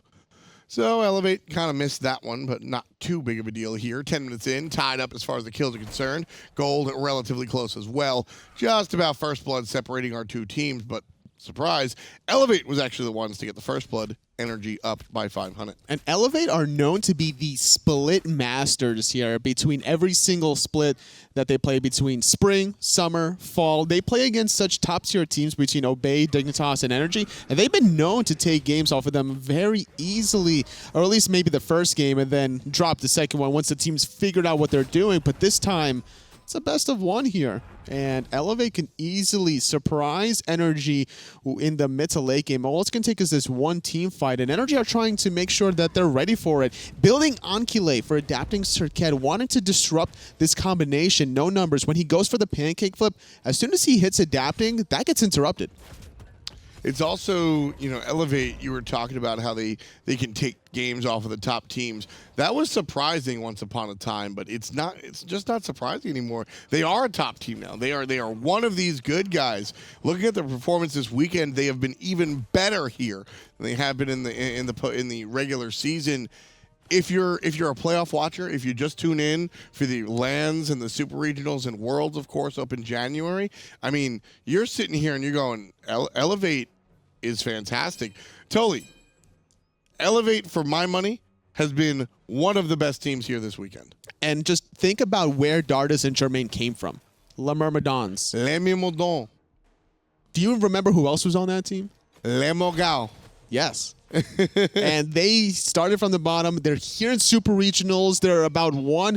E: So Elevate kind of missed that one, but not too big of a deal here. 10 minutes in, tied up as far as the kills are concerned. Gold relatively close as well. Just about first blood separating our two teams, but surprise, Elevate was actually the ones to get the first blood. NRG up by 500.
F: And Elevate are known to be the split masters here between every single split that they play between spring, summer, fall. They play against such top-tier teams between Obey, Dignitas, and NRG, and they've been known to take games off of them very easily, or at least maybe the first game and then drop the second one once the team's figured out what they're doing. But this time, it's a best of one here. And Elevate can easily surprise NRG in the mid to late game. All it's going to take is this one team fight. And NRG are trying to make sure that they're ready for it. Building Ankile for adapting Serqet, wanting to disrupt this combination. No numbers. When he goes for the pancake flip, as soon as he hits adapting, that gets interrupted.
E: It's also, you know, Elevate, you were talking about how they can take games off of the top teams. That was surprising once upon a time, but it's just not surprising anymore. They are a top team now. They are one of these good guys. Looking at their performance this weekend, they have been even better here than they have been in the regular season. If you're a playoff watcher, if you just tune in for the LANs and the Super Regionals and Worlds, of course, up in January, I mean, you're sitting here and you're going, Elevate is fantastic. Totally. Elevate, for my money, has been one of the best teams here this weekend.
F: And just think about where Dardez and Jermain came from. Les Myrmidons.
E: Les Myrmidons.
F: Do you remember who else was on that team?
E: Les Mogao.
F: Yes. And they started from the bottom. They're here in Super Regionals. They're about one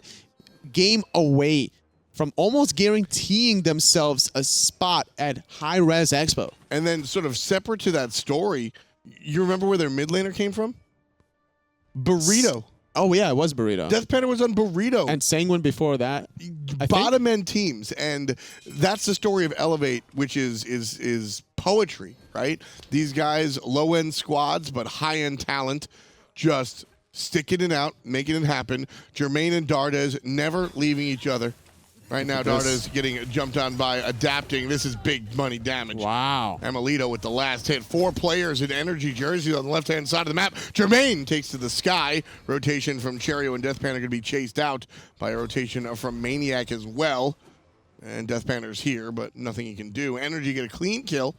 F: game away from almost guaranteeing themselves a spot at hi-rez Expo.
E: And then sort of separate to that story, you remember where their mid laner came from? Burrito.
F: Oh, yeah, it was Burrito.
E: DeathPanter was on Burrito.
F: And Sanguine before that.
E: Bottom end teams. And that's the story of Elevate, which is poetry, right? These guys, low end squads, but high end talent, just sticking it out, making it happen. Jermain and Dardez never leaving each other. Right now, Dardez getting jumped on by adapting. This is big money damage.
F: Wow.
E: emilitoo with the last hit. 4 players in NRG jerseys on the left-hand side of the map. Jermain takes to the sky. Rotation from Cherryo and DeathPanter going to be chased out by a rotation from maniaKK as well. And DeathPanter's here, but nothing he can do. NRG get a clean kill.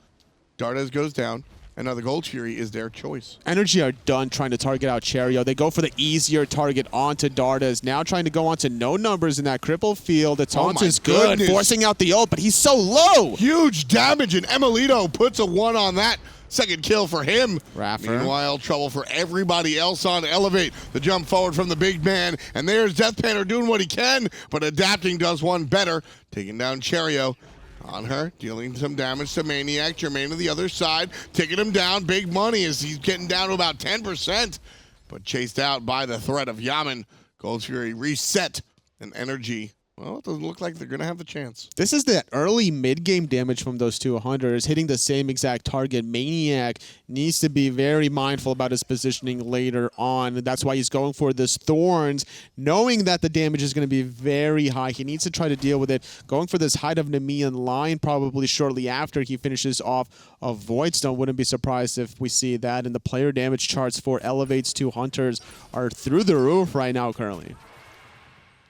E: Dardez goes down. And now the gold Cheerio is their choice.
F: NRG are done trying to target out Cherryo. They go for the easier target onto Dardez. Now trying to go onto no numbers in that cripple field. The taunt is good, forcing out the ult, but he's so low.
E: Huge damage, and emilitoo puts a 1 on that. Second kill for him.
F: iRaffer.
E: Meanwhile, trouble for everybody else on Elevate. The jump forward from the big man. And there's DeathPanter doing what he can, but adapting does one better. Taking down Cherryo. Anhur dealing some damage to maniaKK. Jermain to the other side, taking him down. Big money as he's getting down to about 10%, but chased out by the threat of Yammyn. Gold Fury reset, and NRG, well, it doesn't look like they're going to have the chance.
F: This is the early mid-game damage from those two hunters, hitting the same exact target. maniaKK needs to be very mindful about his positioning later on. That's why he's going for this Thorns, knowing that the damage is going to be very high. He needs to try to deal with it. Going for this Height of Nemean line probably shortly after he finishes off a Voidstone. Wouldn't be surprised if we see that. And the player damage charts for Elevate's two hunters are through the roof right now currently.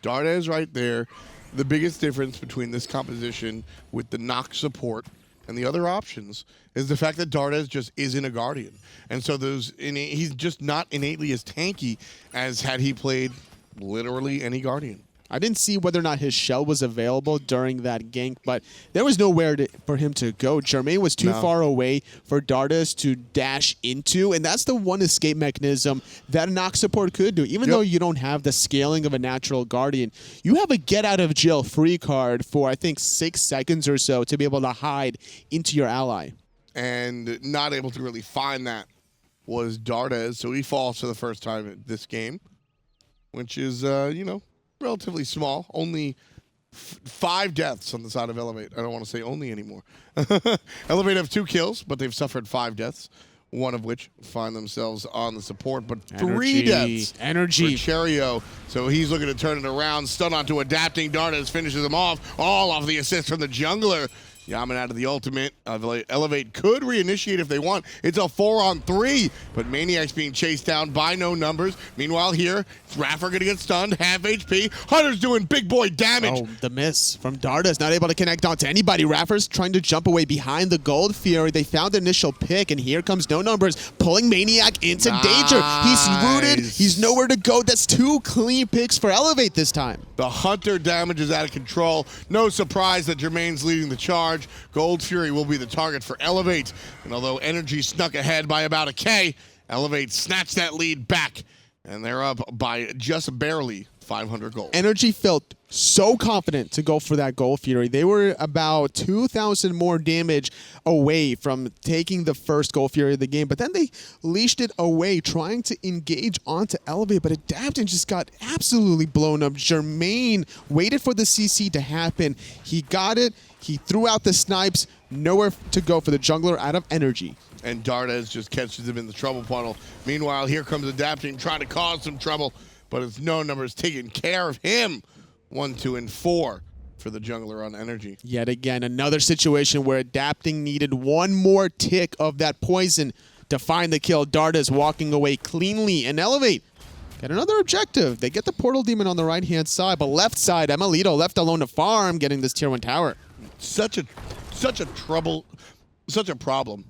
E: Dardez right there. The biggest difference between this composition with the Nox support and the other options is the fact that Dardez just isn't a Guardian. And so he's just not innately as tanky as had he played literally any Guardian.
F: I didn't see whether or not his shell was available during that gank, but there was nowhere for him to go. Jermain was too far away for Dardez to dash into, and that's the one escape mechanism that a Nox support could do. Even though you don't have the scaling of a natural Guardian, you have a get-out-of-jail-free card for, I think, 6 seconds or so to be able to hide into your ally.
E: and not able to really find that was Dardez, so he falls for the first time in this game, which is, you know, relatively small. Only 5 deaths on the side of Elevate. I don't want to say only anymore. Elevate have 2 kills, but they've suffered 5 deaths, one of which find themselves on the support, but 3 deaths for Cherryo. So he's looking to turn it around. Stun onto adapting. Dardez finishes him off, all off the assist from the jungler. Yammyn out of the ultimate. Elevate could reinitiate if they want. It's a 4-on-3, but maniaK's being chased down by no numbers. Meanwhile here, iRaffer gonna get stunned, half HP. Hunter's doing big boy damage.
F: Oh, the miss from Dardez, not able to connect onto anybody. iRaffer's trying to jump away behind the Gold Fury. They found the initial pick, and here comes No Numbers, pulling maniaKK into danger. He's rooted, he's nowhere to go. That's 2 clean picks for Elevate this time.
E: The Hunter damage is out of control. No surprise that Jermain's leading the charge. Gold Fury will be the target for Elevate. And although NRG snuck ahead by about a K, Elevate snatched that lead back. And they're up by just barely 500 gold.
F: NRG felt so confident to go for that Gold Fury. They were about 2,000 more damage away from taking the first Gold Fury of the game, but then they leashed it away, trying to engage onto Elevate, but adapting just got absolutely blown up. Jermain waited for the CC to happen. He got it. He threw out the snipes. Nowhere to go for the jungler out of NRG.
E: And Dardez just catches him in the trouble funnel. Meanwhile, here comes adapting, trying to cause some trouble, but it's No Numbers taking care of him. 1, 2, and 4 for the jungler on NRG.
F: Yet again, another situation where adapting needed one more tick of that poison to find the kill. Dardez walking away cleanly, and Elevate got another objective. They get the Portal Demon on the right-hand side, but left side, emilitoo left alone to farm, getting this tier 1 tower.
E: Such a problem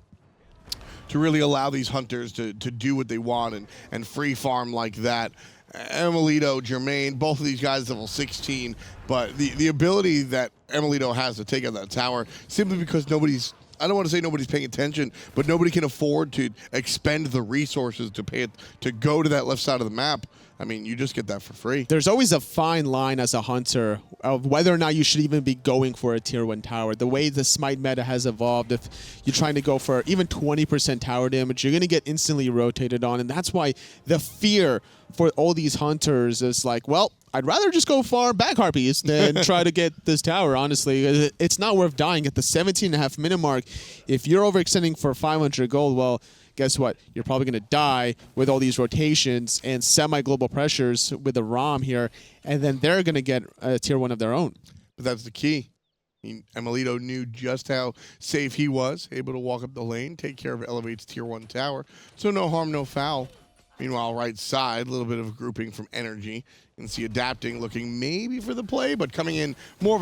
E: to really allow these hunters to do what they want and free farm like that. emilitoo, Jermain, both of these guys level 16, but the ability that emilitoo has to take out that tower, simply because nobody's, I don't want to say nobody's paying attention, but nobody can afford to expend the resources to pay it, to go to that left side of the map. I mean, you just get that for free.
F: There's always a fine line as a hunter of whether or not you should even be going for a tier 1 tower. The way the Smite meta has evolved, if you're trying to go for even 20% tower damage, you're going to get instantly rotated on. And that's why the fear for all these hunters is like, well, I'd rather just go farm back harpies than try to get this tower, honestly. It's not worth dying at the 17.5 minute mark. If you're overextending for 500 gold, well, guess what? You're probably going to die with all these rotations and semi-global pressures with the ROM here, and then they're going to get a tier 1 of their own.
E: But that's the key. I mean, emilitoo knew just how safe he was, able to walk up the lane, take care of Elevate's tier 1 tower. So no harm, no foul. Meanwhile, right side, a little bit of a grouping from NRG. And see adapting, looking maybe for the play, but coming in more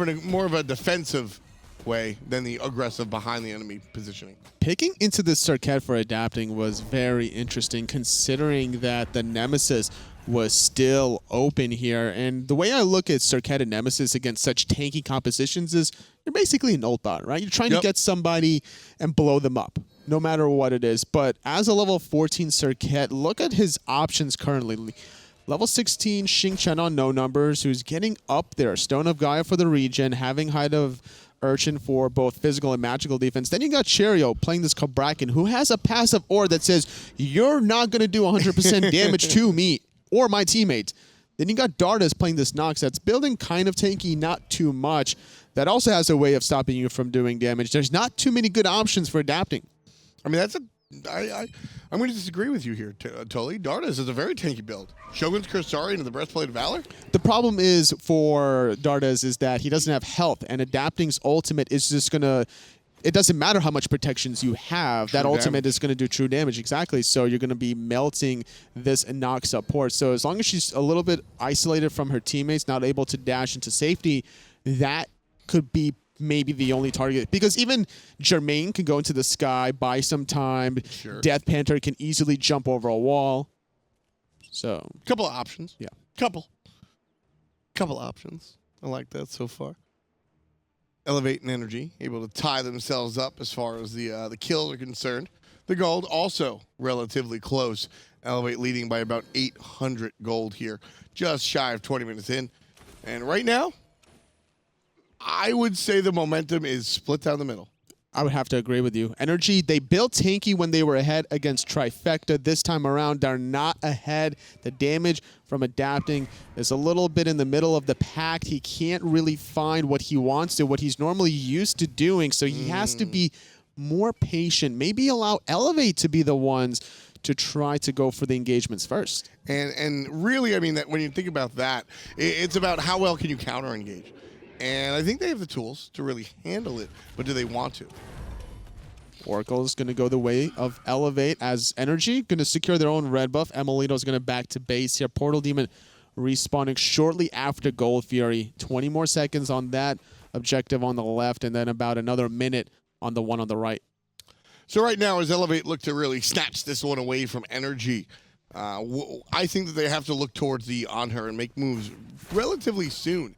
E: of a defensive way than the aggressive behind the enemy positioning.
F: Picking into the Serqet for adapting was very interesting, considering that the Nemesis was still open here. And the way I look at Serqet and Nemesis against such tanky compositions is you're basically an ult bot, right? You're trying to get somebody and blow them up, no matter what it is. But as a level 14 Serqet, look at his options currently. Level 16 Xing on no numbers, who's getting up there. Stone of Gaia for the regen, having Hide of Urchin for both physical and magical defense. Then you got Cherryo playing this Cabrakan, who has a passive aura that says, you're not going to do 100% damage to me or my teammates. Then you got Dardez playing this Nox that's building kind of tanky, not too much. That also has a way of stopping you from doing damage. There's not too many good options for adapting.
E: I mean, I'm going to disagree with you here, Tully. Dardez is a very tanky build. Shogun's Kursari into the Breastplate of Valor?
F: The problem is for Dardez is that he doesn't have health, and adapting's ultimate is just going to... It doesn't matter how much protections you have. That ultimate is going to do true damage, exactly. So you're going to be melting this Nox support. So as long as she's a little bit isolated from her teammates, not able to dash into safety, that could be maybe the only target, because even Jermain can go into the sky, buy some time.
E: Sure.
F: DeathPanter can easily jump over a wall. So,
E: couple of options.
F: Yeah.
E: Couple options. I like that so far. Elevate and NRG able to tie themselves up as far as the kills are concerned. The gold also relatively close. Elevate leading by about 800 gold here, just shy of 20 minutes in. And right now, I would say the momentum is split down the middle.
F: I would have to agree with you. NRG, they built tanky when they were ahead against Trifecta. This time around, they're not ahead. The damage from adapting is a little bit in the middle of the pack. He can't really find what he wants to, what he's normally used to doing, so he has to be more patient. Maybe allow Elevate to be the ones to try to go for the engagements first.
E: And really, I mean, that when you think about that, it's about how well can you counter-engage. And I think they have the tools to really handle it, but do they want to?
F: Oracle is going to go the way of Elevate as NRG going to secure their own red buff. emilitoo is going to back to base here. Portal Demon respawning shortly after Gold Fury. 20 more seconds on that objective on the left, and then about another minute on the one on the right.
E: So right now, as Elevate look to really snatch this one away from NRG, I think that they have to look towards the Anhur and make moves relatively soon.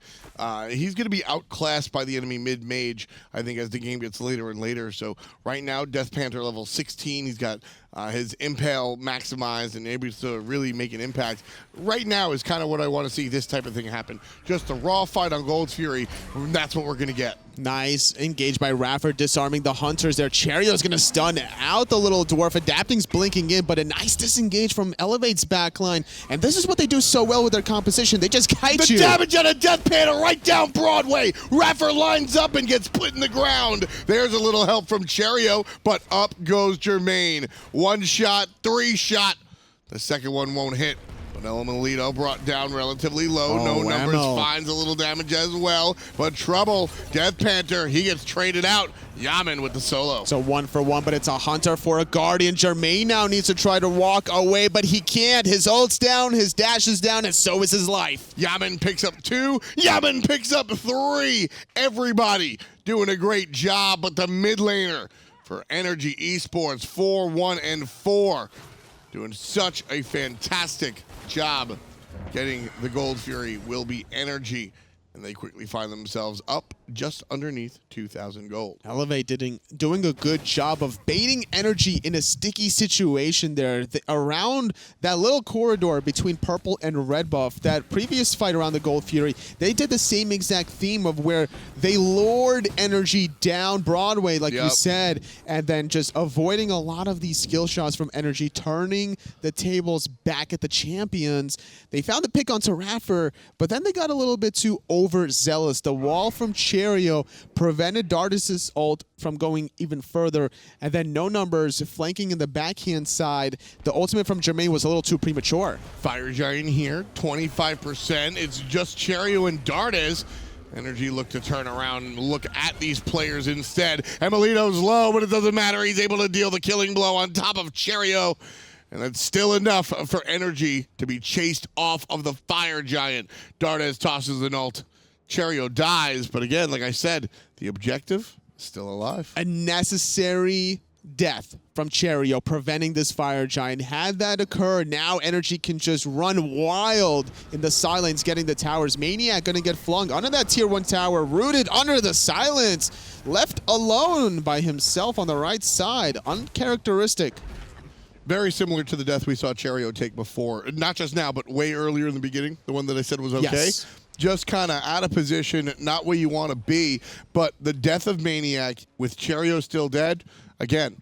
E: He's going to be outclassed by the enemy mid-mage, I think, as the game gets later and later. So right now, DeathPanter level 16. He's got his Impale maximized and able to really make an impact. Right now is kind of what I want to see this type of thing happen. Just a raw fight on Gold Fury. That's what we're going to get.
F: Nice. Engaged by Raffle, disarming the hunters there. Cherryo is going to stun out the little dwarf. Adapting's blinking in, but a nice disengage from Elevate's backline. And this is what they do so well with their composition. They just kite you.
E: The damage on a DeathPanter right down Broadway. Raffle lines up and gets put in the ground. There's a little help from Cherryo, but up goes Jermain. One shot, three shot. The second one won't hit. But emilitoo brought down relatively low. No numbers, finds a little damage as well. But trouble, DeathPanter, he gets traded out. Yammyn with the solo.
F: So 1-for-1, but it's a hunter for a guardian. Jermain now needs to try to walk away, but he can't. His ult's down, his dash is down, and so is his life.
E: Yammyn picks up 2. Yammyn picks up 3. Everybody doing a great job, but the mid laner for NRG Esports, 4-1-4. Doing such a fantastic job getting the Gold Fury will be NRG, and they quickly find themselves up just underneath 2,000 gold.
F: Elevate doing a good job of baiting NRG in a sticky situation there. Around that little corridor between purple and red buff, that previous fight around the Gold Fury, they did the same exact theme of where they lured NRG down Broadway, like you said, and then just avoiding a lot of these skill shots from NRG, turning the tables back at the champions. They found the pick onto Raffle, but then they got a little bit too overzealous. The wall from Cherryo prevented Dardez's ult from going even further, and then no numbers flanking in the backhand side. The ultimate from Jermain was a little too premature.
E: Fire Giant here, 25%. It's just Cherryo and Dardez. NRG look to turn around and look at these players instead. emilitoo's low, but it doesn't matter. He's able to deal the killing blow on top of Cherryo. And that's still enough for NRG to be chased off of the Fire Giant. Dardez tosses an ult. Cherryo dies, but again, like I said, the objective is still alive.
F: A necessary death from Cherryo, preventing this Fire Giant. Had that occur, now NRG can just run wild in the silence, getting the towers. maniaKK gonna get flung under that tier 1 tower, rooted under the silence, left alone by himself on the right side. Uncharacteristic.
E: Very similar to the death we saw Cherryo take before. Not just now, but way earlier in the beginning. The one that I said was okay.
F: Yes.
E: Just kind of out of position, not where you want to be. But the death of maniaKK with Cherryo still dead, again,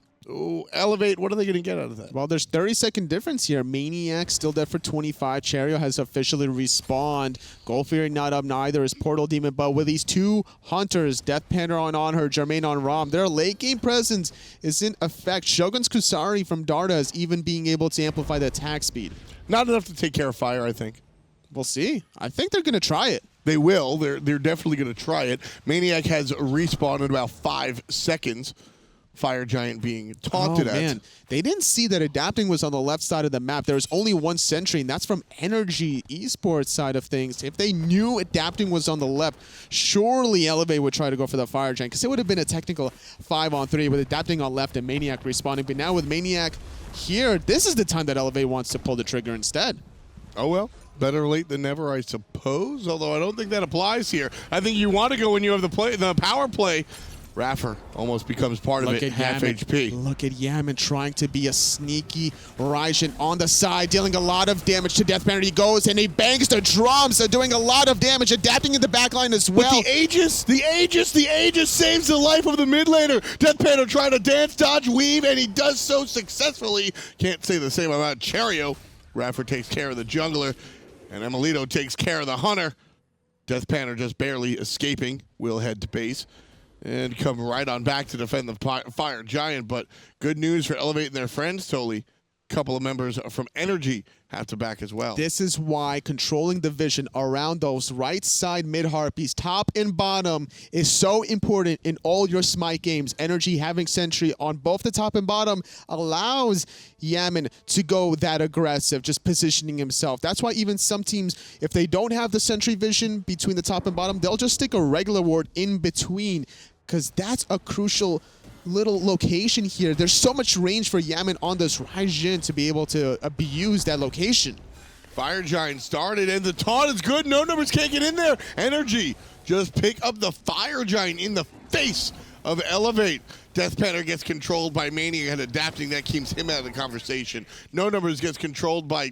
E: Elevate, what are they going to get out of that?
F: Well, there's 30-second difference here. maniaKK still dead for 25. Cherryo has officially respawned. Gold Fury not up neither is Portal Demon, but with these two hunters, DeathPanter on Anhur, Jermain on Ram, their late game presence is in effect. Shogun's Kusari from Dardez even being able to amplify the attack speed.
E: Not enough to take care of Fire, I think.
F: We'll see. I think they're going to try it.
E: They will. They're definitely going to try it. maniaKK has respawned in about 5 seconds. Fire Giant being taunted at.
F: Man, they didn't see that adapting was on the left side of the map. There's only one sentry, and that's from NRG Esports side of things. If they knew adapting was on the left, surely Elevate would try to go for the Fire Giant, because it would have been a technical 5-on-3 with adapting on left and maniaKK respawning. But now with maniaKK here, this is the time that Elevate wants to pull the trigger instead.
E: Oh, well. Better late than never, I suppose, although I don't think that applies here. I think you want to go when you have the power play. Raffer almost becomes part of it, half
F: Yammyn.
E: HP.
F: Look at Yammyn trying to be a sneaky Raijin on the side, dealing a lot of damage to DeathPanter. He goes and he bangs the drums, doing a lot of damage, adapting in the backline as well.
E: But the Aegis saves the life of the mid laner. DeathPanter trying to dance, dodge, weave, and he does so successfully. Can't say the same about Cherryo. Raffer takes care of the jungler, and emilitoo takes care of the hunter. DeathPanter just barely escaping. Will head to base and come right on back to defend the Fire Giant. But good news for elevating their friends, Totally. Couple of members from NRG have to back as well.
F: This is why controlling the vision around those right side mid harpies, top and bottom, is so important in all your Smite games. NRG having Sentry on both the top and bottom allows Yammyn to go that aggressive, just positioning himself. That's why even some teams, if they don't have the Sentry vision between the top and bottom, they'll just stick a regular ward in between, because that's a crucial little location here. There's so much range for Yammyn on this Raijin to be able to abuse that location.
E: Fire Giant started, and the taunt is good. No numbers can't get in there. NRG just pick up the Fire Giant in the face of Elevate. DeathPanter gets controlled by maniaKK and adapting. That keeps him out of the conversation. No numbers gets controlled by,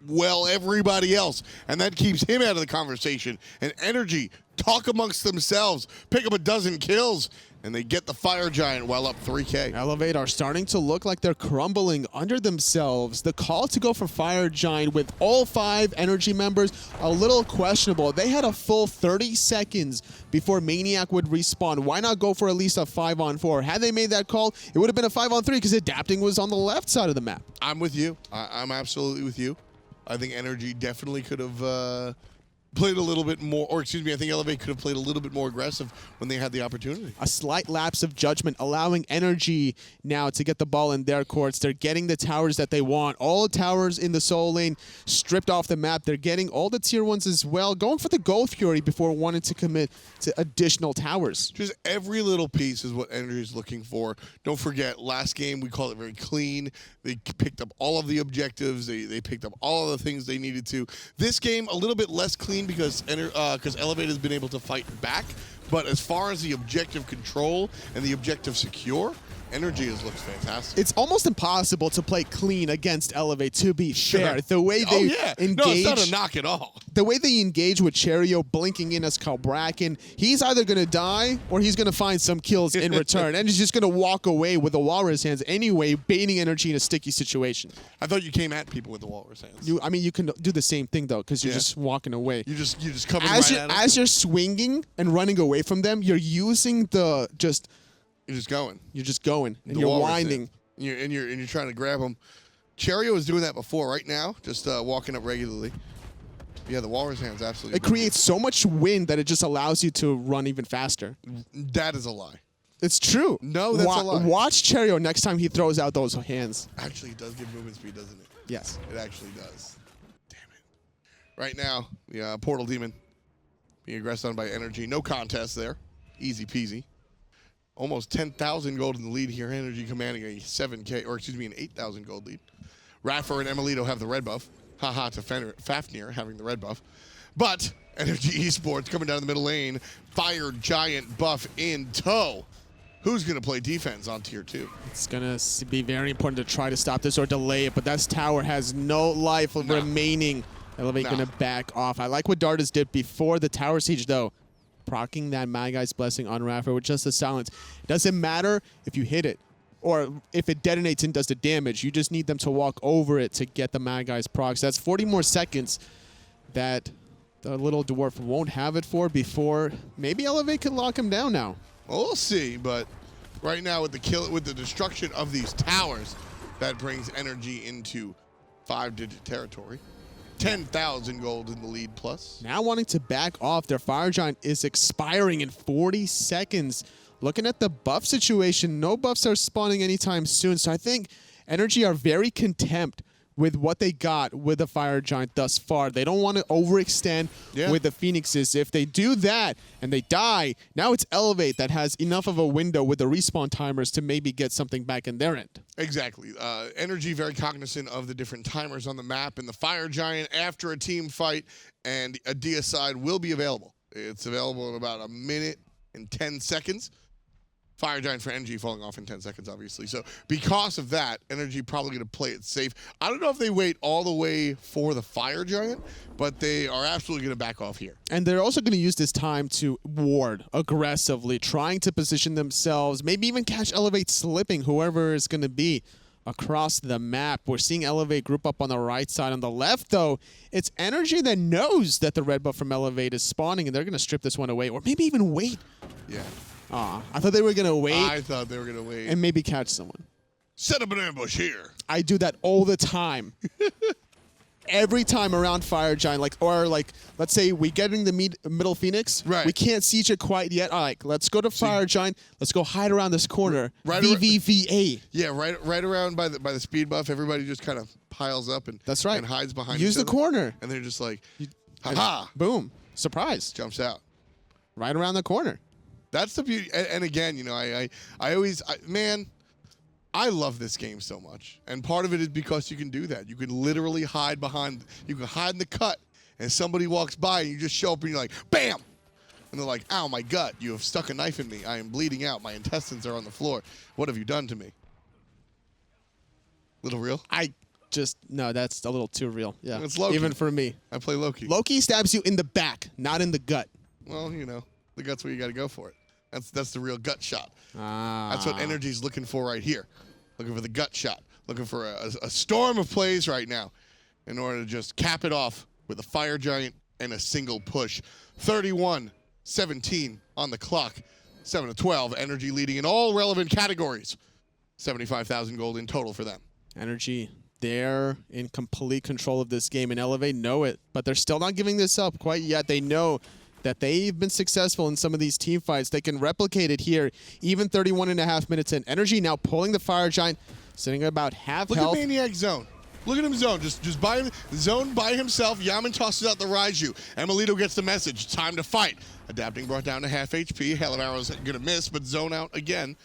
E: well, everybody else, and that keeps him out of the conversation. And NRG talk amongst themselves, pick up a dozen kills, and they get the Fire Giant well up 3K.
F: Elevate are starting to look like they're crumbling under themselves. The call to go for Fire Giant with all 5 NRG members, a little questionable. They had a full 30 seconds before maniaKK would respawn. Why not go for at least a 5-on-4? Had they made that call, it would have been a 5-on-3 because adapting was on the left side of the map.
E: I'm with you. I'm absolutely with you. I think NRG definitely could have played a little bit more, or excuse me, I think Elevate could have played a little bit more aggressive when they had the opportunity.
F: A slight lapse of judgment, allowing NRG now to get the ball in their courts. They're getting the towers that they want. All towers in the soul lane stripped off the map. They're getting all the tier 1s as well, going for the Gold Fury before wanting to commit to additional towers.
E: Just every little piece is what NRG is looking for. Don't forget, last game we called it very clean. They picked up all of the objectives. They picked up all of the things they needed to. This game, a little bit less clean because Elevate has been able to fight back. But as far as the objective control and the objective secure, NRG looks fantastic.
F: It's almost impossible to play clean against Elevate, to be fair. The way
E: Oh,
F: they
E: yeah.
F: engage,
E: No, it's not a knock at all.
F: the way they engage with Cherryo blinking in as Cabrakan, he's either going to die or he's going to find some kills in return. And he's just going to walk away with the walrus hands anyway, baiting NRG in a sticky situation.
E: I thought you came at people with the walrus hands.
F: I mean, you can do the same thing, though, because you're just walking away.
E: You just coming
F: As,
E: right at them.
F: as you're swinging and running away from them, you're using the just...
E: You're just going.
F: You're just going, and
E: The
F: you're
E: walrus
F: winding.
E: hand. You're trying to grab them. Cherryo was doing that before. Right now, just walking up regularly. Yeah, the walrus hand's absolutely.
F: It creates so much wind that it just allows you to run even faster.
E: That is a lie.
F: It's true.
E: No, that's a lie.
F: Watch Cherryo next time he throws out those hands.
E: Actually, it does give movement speed, doesn't it?
F: Yes.
E: It actually does. Damn it. Right now, the Portal Demon being aggressed on by NRG. No contest there. Easy peasy. Almost 10,000 gold in the lead here. NRG commanding a 7K, or excuse me, an 8,000 gold lead. Raffer and emilitoo have the red buff. Haha to Fafnir having the red buff. But NRG Esports coming down the middle lane. Fire Giant buff in tow. Who's going to play defense on tier 2?
F: It's going to be very important to try to stop this or delay it, but that tower has no life remaining. Elevate going to back off. I like what Dardez did before the tower siege, though. Procking that Mad Blessing on Raffer with just a silence. It doesn't matter if you hit it or if it detonates and does the damage. You just need them to walk over it to get the Mad Guy's proc. So that's 40 more seconds that the little dwarf won't have it for before maybe Elevate can lock him down now.
E: Well, we'll see, but right now with the destruction of these towers, that brings NRG into 5-digit territory. 10,000 gold in the lead plus.
F: Now wanting to back off, their Fire Giant is expiring in 40 seconds. Looking at the buff situation, no buffs are spawning anytime soon. So I think NRG are very content with what they got with the Fire Giant thus far. They don't want to overextend with the Phoenixes. If they do that and they die, now it's Elevate that has enough of a window with the respawn timers to maybe get something back in their end.
E: Exactly. NRG very cognizant of the different timers on the map, and the Fire Giant after a team fight and a deicide will be available. It's available in about 1 minute and 10 seconds. Fire Giant for NG falling off in 10 seconds, obviously. So because of that, NRG probably going to play it safe. I don't know if they wait all the way for the Fire Giant, but they are absolutely going to back off here.
F: And they're also going to use this time to ward aggressively, trying to position themselves, maybe even catch Elevate slipping, whoever is going to be across the map. We're seeing Elevate group up on the right side. On the left, though, it's NRG that knows that the red buff from Elevate is spawning, and they're going to strip this one away, or maybe even wait.
E: Yeah.
F: I thought they were going to wait.
E: I thought they were going to wait.
F: And maybe catch someone.
E: Set up an ambush here.
F: I do that all the time. Every time around Fire Giant, let's say we get in the middle Phoenix.
E: Right.
F: We can't siege it quite yet. All right, let's go to Fire Giant. Let's go hide around this corner.
E: Right
F: VVVA.
E: Yeah, right around by the speed buff. Everybody just kind of piles up and
F: That's right.
E: and hides behind.
F: Use
E: each
F: the
E: other.
F: corner.
E: And they're just like, ha-ha.
F: Boom. Surprise.
E: Jumps out.
F: Right around the corner.
E: That's the beauty. And again, you know, I love this game so much. And part of it is because you can do that. You can literally hide behind, you can hide in the cut, and somebody walks by and you just show up and you're like, bam! And they're like, ow, my gut, you have stuck a knife in me. I am bleeding out. My intestines are on the floor. What have you done to me? Little real?
F: No, that's a little too real. Yeah.
E: It's Loki.
F: Even for me.
E: I play Loki.
F: Loki stabs you in the back, not in the gut.
E: Well, you know, the gut's where you got to go for it. That's the real gut shot.
F: Ah.
E: That's what NRG's looking for right here. Looking for the gut shot. Looking for a storm of plays right now in order to just cap it off with a Fire Giant and a single push. 31-17 on the clock. 7-12. NRG leading in all relevant categories. 75,000 gold in total for them.
F: NRG, they're in complete control of this game, and Elevate know it, but they're still not giving this up quite yet. They know that they've been successful in some of these team fights. They can replicate it here, even 31.5 minutes in. NRG now pulling the Fire Giant, sitting at about half
E: Look
F: health.
E: at Maniac zone. Look at him zone. Just by him, zone by himself. Yammyn tosses out the Raiju. emilitoo gets the message. Time to fight. Adapting brought down to half HP. Hell of Arrow's gonna miss, but zone out again.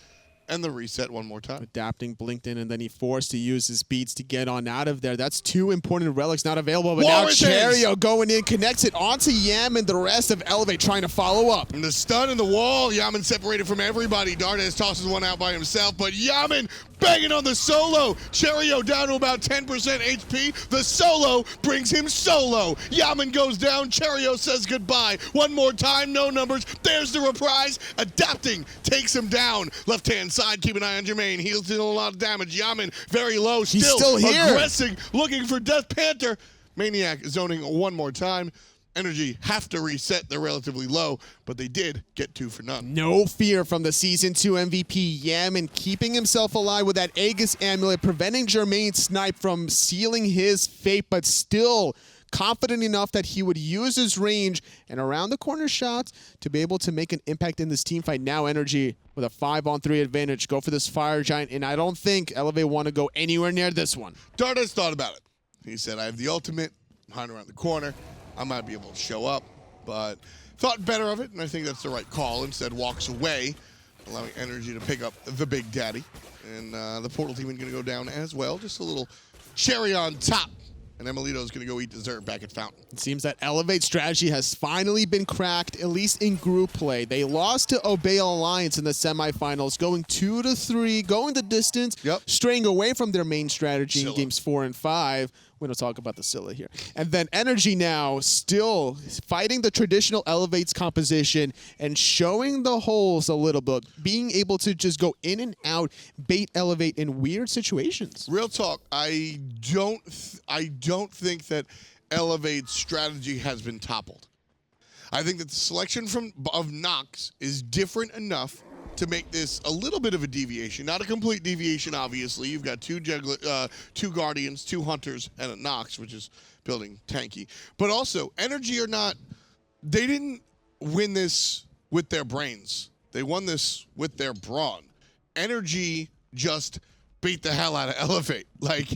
E: And the reset one more time.
F: Adapting blinked in, and then he forced to use his beats to get on out of there. That's two important relics not available, but now Cherryo going in, connects it onto Yammyn, the rest of Elevate trying to follow up.
E: And the stun in the wall, Yammyn separated from everybody. Dardez tosses one out by himself, but Yammyn banging on the solo. Cherryo down to about 10% HP. The solo brings him solo. Yammyn goes down. Cherryo says goodbye. One more time, no numbers. There's the reprise. Adapting takes him down. Left-hand side, keep an eye on Jermain. He's doing a lot of damage. Yammyn very low.
F: Still here.
E: Aggressing, looking for DeathPanter. Maniac zoning one more time. NRG have to reset. They're relatively low, but they did get 2 for none.
F: No fear from the Season 2 MVP, Yammyn, keeping himself alive with that Aegis Amulet, preventing Jermain Snipe from sealing his fate, but still confident enough that he would use his range and around the corner shots to be able to make an impact in this team fight. Now NRG with a 5-on-3 advantage. Go for this Fire Giant, and I don't think Elevate want to go anywhere near this one.
E: Dardez thought about it. He said, I have the ultimate. I'm hiding around the corner. I might be able to show up, but thought better of it, and I think that's the right call. Instead, walks away, allowing NRG to pick up the Big Daddy. And the Portal team is going to go down as well. Just a little cherry on top. And emilitoo is going to go eat dessert back at Fountain.
F: It seems that Elevate strategy has finally been cracked, at least in group play. They lost to Obey Alliance in the semifinals, going 2-3, going the distance, straying away from their main strategy in games 4 and 5. We don't talk about the Scylla here. And then NRG now still fighting the traditional Elevate's composition and showing the holes a little bit, being able to just go in and out, bait Elevate in weird situations.
E: Real talk, I don't think that Elevate's strategy has been toppled. I think that the selection of Nox is different enough to make this a little bit of a deviation. Not a complete deviation, obviously. You've got 2 Guardians, 2 Hunters, and a Nox, which is building tanky. But also, NRG are not... They didn't win this with their brains. They won this with their brawn. NRG just beat the hell out of Elevate. Like,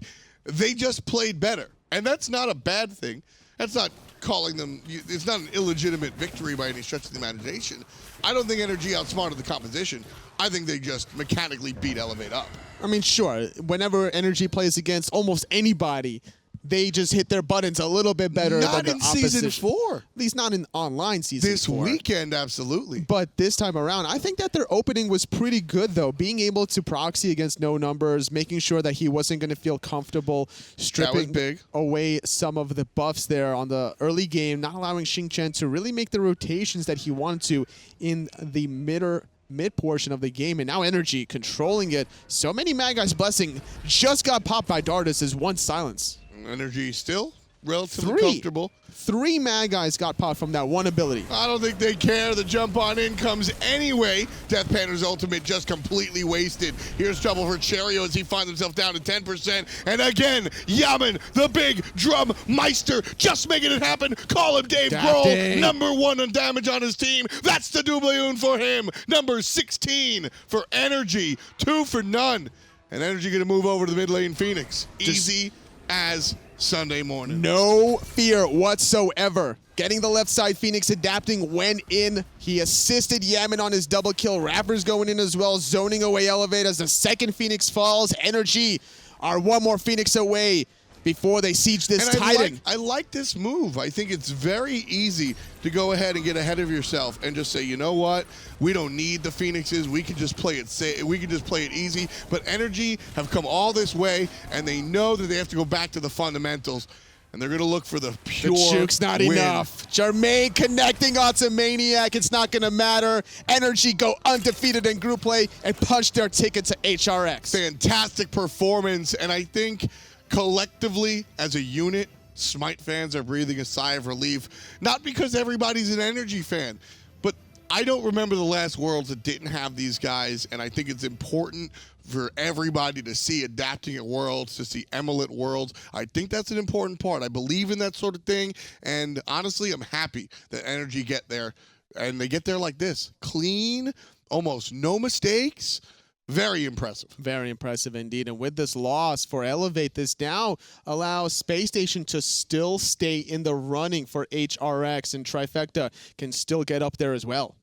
E: they just played better. And that's not a bad thing. That's not calling them... It's not an illegitimate victory by any stretch of the imagination. I don't think NRG outsmarted the composition. I think they just mechanically beat Elevate up.
F: I mean, sure, whenever NRG plays against almost anybody, they just hit their buttons a little bit better
E: Not
F: than the
E: in
F: opposition.
E: Season 4.
F: At least not in online Season
E: This
F: 4.
E: weekend, absolutely.
F: But this time around, I think that their opening was pretty good, though. Being able to proxy against no numbers, making sure that he wasn't going to feel comfortable stripping
E: big.
F: away some of the buffs there on the early game, not allowing Xing to really make the rotations that he wanted to in the mid portion of the game, and now NRG controlling it. So many Mad Guys Blessing just got popped by Dardez as one silence.
E: NRG still relatively comfortable.
F: 3 Mad Guys got popped from that one ability.
E: I don't think they care. The jump on in comes anyway. DeathPanter's ultimate just completely wasted. Here's trouble for Cherryo as he finds himself down to 10%. And again, Yammyn, the big drum meister, just making it happen. Call him Dave Grohl, #1 on damage on his team. That's the doubloon for him. Number 16 for NRG, 2 for none. And NRG gonna move over to the mid lane Phoenix. Easy as Sunday morning.
F: No fear whatsoever. Getting the left side, Phoenix adapting when in. He assisted Yammyn on his double kill. Rapper's going in as well, zoning away Elevate as the second Phoenix falls. NRG are one more Phoenix away before they siege this Titan.
E: I like this move. I think it's very easy to go ahead and get ahead of yourself and just say, you know what? We don't need the Phoenixes. We can just play it safe. We can just play it easy. But NRG have come all this way, and they know that they have to go back to the fundamentals. And they're going to look for the pure
F: The juke's not
E: win.
F: enough. Jermain connecting onto Maniac. It's not going to matter. NRG go undefeated in group play and punch their ticket to HRX.
E: Fantastic performance, and I think collectively, as a unit, Smite fans are breathing a sigh of relief. Not because everybody's an NRG fan, but I don't remember the last Worlds that didn't have these guys, and I think it's important for everybody to see adapting at Worlds, to see emulate Worlds. I think that's an important part. I believe in that sort of thing, and honestly, I'm happy that NRG get there, and they get there like this. Clean, almost no mistakes. Very impressive.
F: Very impressive indeed. And with this loss for Elevate, this now allows Space Station to still stay in the running for HRX, and Trifecta can still get up there as well.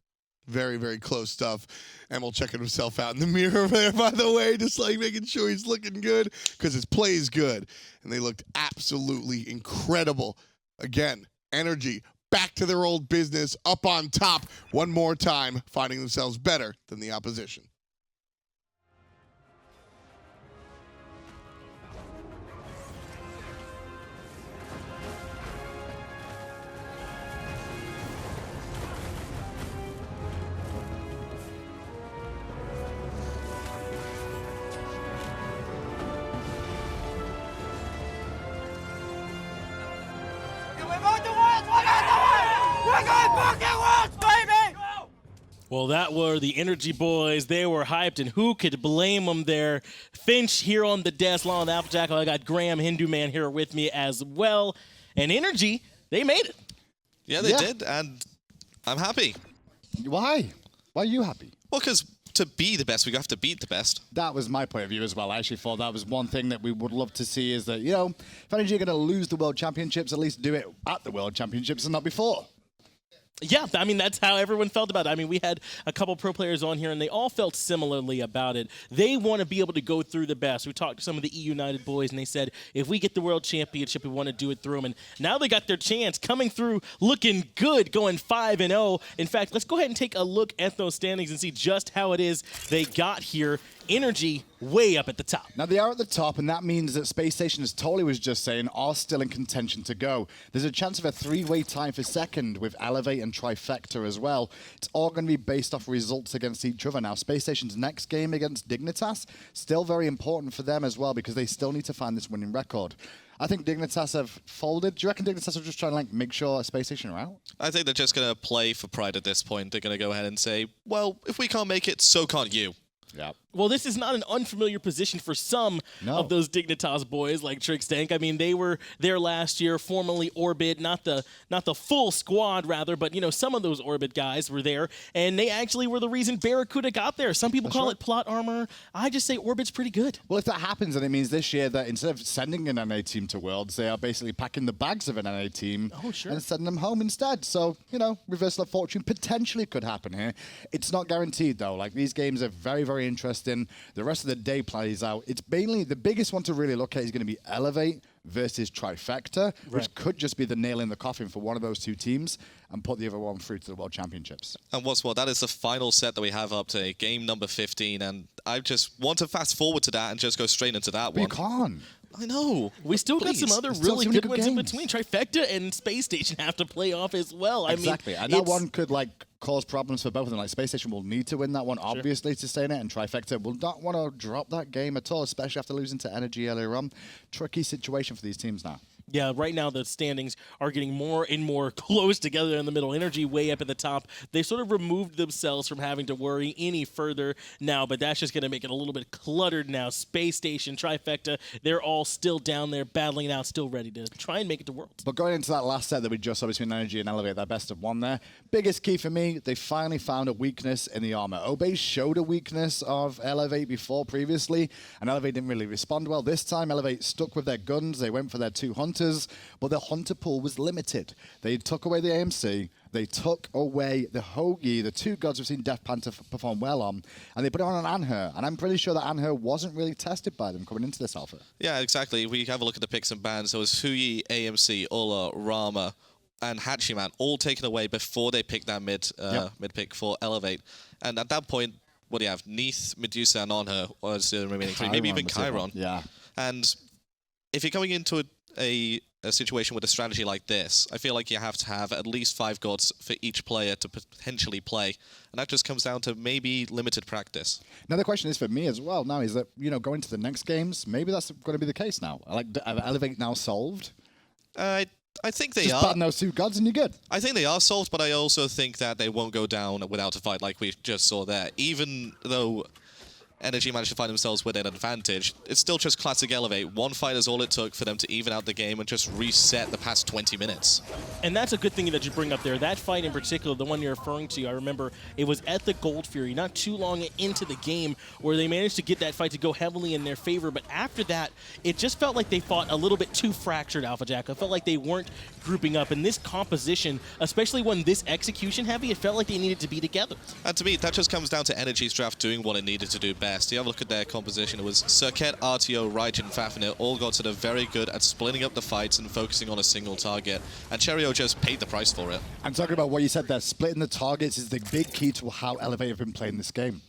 E: Very, very close stuff. Emil checking himself out in the mirror there, by the way, just like making sure he's looking good because his play is good. And they looked absolutely incredible. Again, NRG back to their old business, up on top one more time, finding themselves better than the opposition.
A: Well, that were the NRG boys. They were hyped, and who could blame them there? Finch here on the desk, along with Applejack. I got Graham, Hindu Man, here with me as well. And NRG, they made it.
G: Yeah, they did, and I'm happy.
H: Why? Why are you happy?
G: Well, because to be the best, we have to beat the best.
H: That was my point of view as well. I actually thought that was one thing that we would love to see is that, you know, if NRG are going to lose the World Championships, at least do it at the World Championships and not before.
A: Yeah, I mean, that's how everyone felt about it. I mean, we had a couple pro players on here, and they all felt similarly about it. They want to be able to go through the best. We talked to some of the E-United boys, and they said, if we get the World Championship, we want to do it through them. And now they got their chance, coming through, looking good, going 5-0. In fact, let's go ahead and take a look at those standings and see just how it is they got here. NRG way up at the top.
H: Now, they are at the top, and that means that Space Station, as Tolly was just saying, are still in contention to go. There's a chance of a 3-way tie for second with Elevate and Trifecta as well. It's all going to be based off results against each other. Now, Space Station's next game against Dignitas, still very important for them as well, because they still need to find this winning record. I think Dignitas have folded. Do you reckon Dignitas are just trying to like make sure Space Station are out?
G: I think they're just going to play for pride at this point. They're going to go ahead and say, well, if we can't make it, so can't you.
H: Yeah.
A: Well, this is not an unfamiliar position for some of those Dignitas boys like Trickstank. I mean, they were there last year, formerly Orbit, not the full squad rather, but you know, some of those Orbit guys were there, and they actually were the reason Barracuda got there. Some people call it plot armor. I just say Orbit's pretty good.
H: Well, if that happens, then it means this year that instead of sending an NA team to Worlds, they are basically packing the bags of an NA team and sending them home instead. So, you know, reversal of fortune potentially could happen here. It's not guaranteed, though. Like, these games are very, very interesting. The rest of the day plays out. It's mainly the biggest one to really look at is going to be Elevate versus Trifecta, which could just be the nail in the coffin for one of those two teams and put the other one through to the World Championships.
G: And what's more, that is the final set that we have up to game number 15, and I just want to fast forward to that and just go straight into that
H: But
G: one.
H: you can't.
G: I know.
A: We still got some
G: Please.
A: other
H: Still
A: really
H: some
A: good
H: good
A: ones in
H: games.
A: between. Trifecta and Space Station have to play off as well.
H: Exactly.
A: I mean,
H: And that
A: it's-
H: one could like cause problems for both of them. Like Space Station will need to win that one, obviously, to stay in it, and Trifecta will not want to drop that game at all, especially after losing to NRG earlier on. Tricky situation for these teams now.
A: Yeah, right now the standings are getting more and more close together in the middle. NRG way up at the top. They sort of removed themselves from having to worry any further now, but that's just going to make it a little bit cluttered now. Space Station, Trifecta, they're all still down there battling it out, still ready to try and make it to Worlds.
H: But going into that last set that we just saw between NRG and Elevate, that best of one there, biggest key for me, they finally found a weakness in the armor. Obey showed a weakness of Elevate before previously, and Elevate didn't really respond well. This time, Elevate stuck with their guns. They went for their 2 hunters, but the hunter pool was limited. They took away the AMC, they took away the Hoagie, the 2 gods we've seen DeathPanter perform well on, and they put it on an Anhur, and I'm pretty sure that Anhur wasn't really tested by them coming into this alpha.
G: Yeah, exactly. We have a look at the picks and bans. There was Huyi, AMC, Ullr, Rama, and Hachiman all taken away before they picked that mid pick for Elevate. And at that point, what do you have? Neath, Medusa, and Anhur was the remaining 3. Maybe even
H: was the other one.
G: Chiron.
H: Yeah.
G: And if you're going into a situation with a strategy like this, I feel like you have to have at least 5 gods for each player to potentially play. And that just comes down to maybe limited practice.
H: Now, the question is for me as well now is that, you know, going to the next games, maybe that's going to be the case now. Like, are Elevate now solved?
G: I think they
H: Just
G: are.
H: ban those 2 gods and you're good.
G: I think they are solved, but I also think that they won't go down without a fight like we just saw there. Even though NRG managed to find themselves with an advantage, it's still just classic Elevate. 1 fight is all it took for them to even out the game and just reset the past 20 minutes.
A: And that's a good thing that you bring up there. That fight in particular, the one you're referring to, I remember it was at the Gold Fury, not too long into the game, where they managed to get that fight to go heavily in their favor. But after that, it just felt like they fought a little bit too fractured, Alpha Jack. I felt like they weren't grouping up. And this composition, especially when this execution heavy, it felt like they needed to be together.
G: And to me, that just comes down to NRG's draft doing what it needed to do best. You have a look at their composition. It was Serqet, Artio, Raijin, Fafnir, all got sort of very good at splitting up the fights and focusing on a single target. And Cherryo just paid the price for it.
H: I'm talking about what you said there. Splitting the targets is the big key to how Elevate have been playing this game.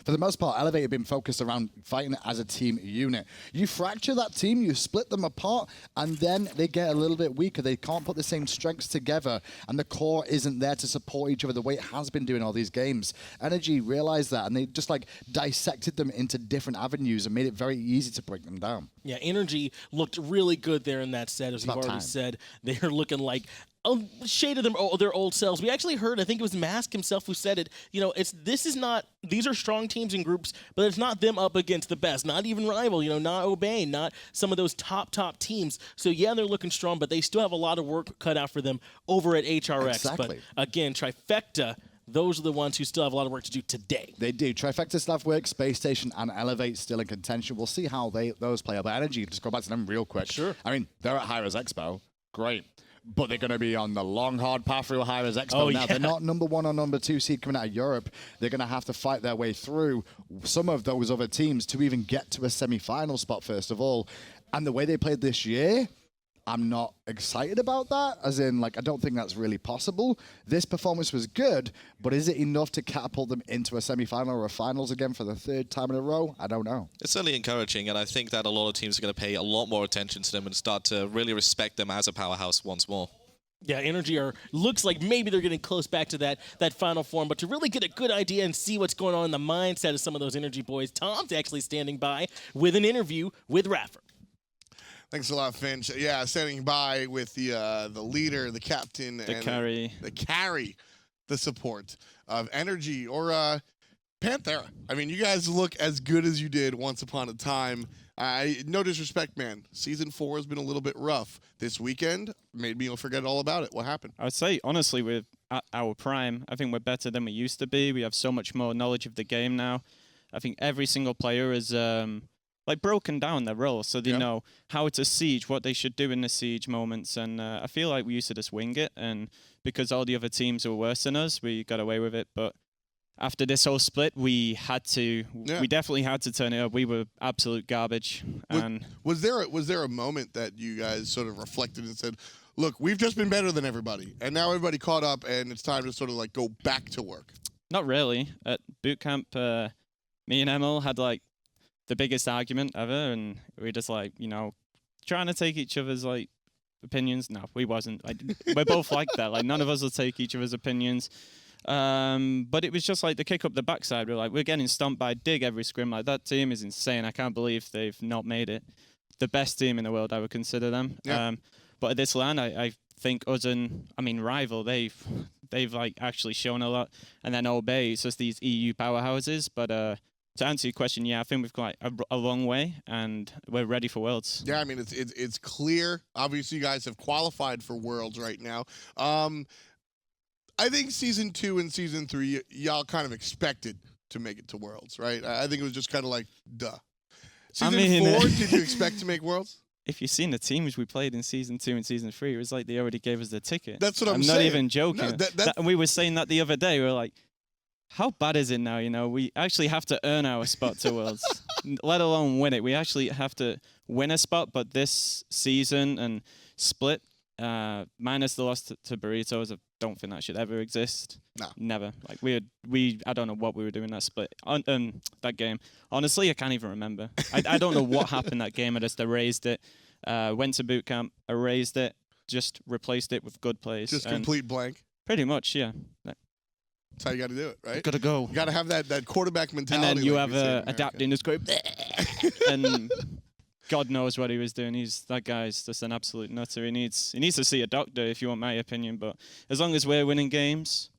H: For the most part, Elevate have been focused around fighting as a team unit. You fracture that team, you split them apart, and then they get a little bit weaker. They can't put the same strengths together, and the core isn't there to support each other the way it has been doing all these games. NRG realized that, and they just like dissected them into different avenues and made it very easy to break them down.
A: Yeah, NRG looked really good there in that set, as we've already said. They're looking like a shade of their old selves. We actually heard, I think it was Mask himself who said it, you know, these are strong teams and groups, but it's not them up against the best, not even rival, you know, not Obey, not some of those top teams. So yeah, they're looking strong, but they still have a lot of work cut out for them over at HRX.
H: Exactly.
A: But again, Trifecta, those are the ones who still have a lot of work to do today.
H: They do. Trifecta still have work, Space Station and Elevate still in contention. We'll see how those play out. But NRG, just go back to them real quick.
A: Sure.
H: I mean, they're at hi-rez Expo. Great. But they're going to be on the long, hard path through hi-rez Expo now.
A: Yeah.
H: They're not number 1 or number 2 seed coming out of Europe. They're going to have to fight their way through some of those other teams to even get to a semi-final spot, first of all. And the way they played this year, I'm not excited about that, as in, like, I don't think that's really possible. This performance was good, but is it enough to catapult them into a semi-final or a finals again for the 3rd time in a row? I don't know.
G: It's certainly encouraging, and I think that a lot of teams are going to pay a lot more attention to them and start to really respect them as a powerhouse once more.
A: Yeah, NRG looks like maybe they're getting close back to that final form, but to really get a good idea and see what's going on in the mindset of some of those NRG boys, Tom's actually standing by with an interview with Raffle.
E: Thanks a lot, Finch. Yeah, standing by with the leader, the captain,
I: the
E: and
I: carry,
E: the support of NRG or Panthera. I mean, you guys look as good as you did once upon a time. No disrespect, man. Season 4 has been a little bit rough. This weekend made me forget all about it. What happened?
I: I would say, honestly, we're at our prime. I think we're better than we used to be. We have so much more knowledge of the game now. I think every single player is like broken down their role, so they know how to siege, what they should do in the siege moments. And I feel like we used to just wing it, and because all the other teams were worse than us, we got away with it. But after this whole split, we definitely had to turn it up. We were absolute garbage. And
E: Was there a moment that you guys sort of reflected and said, look, we've just been better than everybody, and now everybody caught up, and it's time to sort of like go back to work?
I: Not really. At boot camp, me and Emil had like the biggest argument ever, and we just like, trying to take each other's like opinions. No, we wasn't. We're both like that. Like none of us will take each other's opinions. But it was just like the kick up the backside. We're getting stomped by Dig every scrim. Like that team is insane. I can't believe they've not made it. The best team in the world, I would consider them.
E: Yeah.
I: But at this LAN, I think us and Rival, they've like actually shown a lot. And then Obey, it's just these EU powerhouses. But to answer your question, yeah, I think we've got a long way, and we're ready for Worlds.
E: Yeah, I mean it's clear. Obviously, you guys have qualified for Worlds right now. I think Season 2 and Season 3, y'all kind of expected to make it to Worlds, right? I think it was just kind of like, duh. Season 4, did you expect to make Worlds?
I: If you've seen the teams we played in Season 2 and Season 3, it was like they already gave us the ticket.
E: That's what I'm
I: saying.
E: saying.
I: Not even joking.
E: No,
I: we were saying that the other day. We were like, how bad is it now? We actually have to earn our spot to Worlds, let alone win it. We actually have to win a spot, but this season and split, minus the loss to Burritos, I don't think that should ever exist.
E: No.
I: Never. Like I don't know what we were doing that split, that game. Honestly, I can't even remember. I don't know what happened that game. I just erased it, went to boot camp, erased it, just replaced it with good plays.
E: Just complete blank.
I: Pretty much, yeah.
E: That's how you got to do it, right?
I: Gotta go.
E: You got to have that quarterback mentality.
I: And then you
E: like
I: have adapting this group, and God knows what he was doing. That guy's just an absolute nutter. He needs to see a doctor, if you want my opinion. But as long as we're winning games,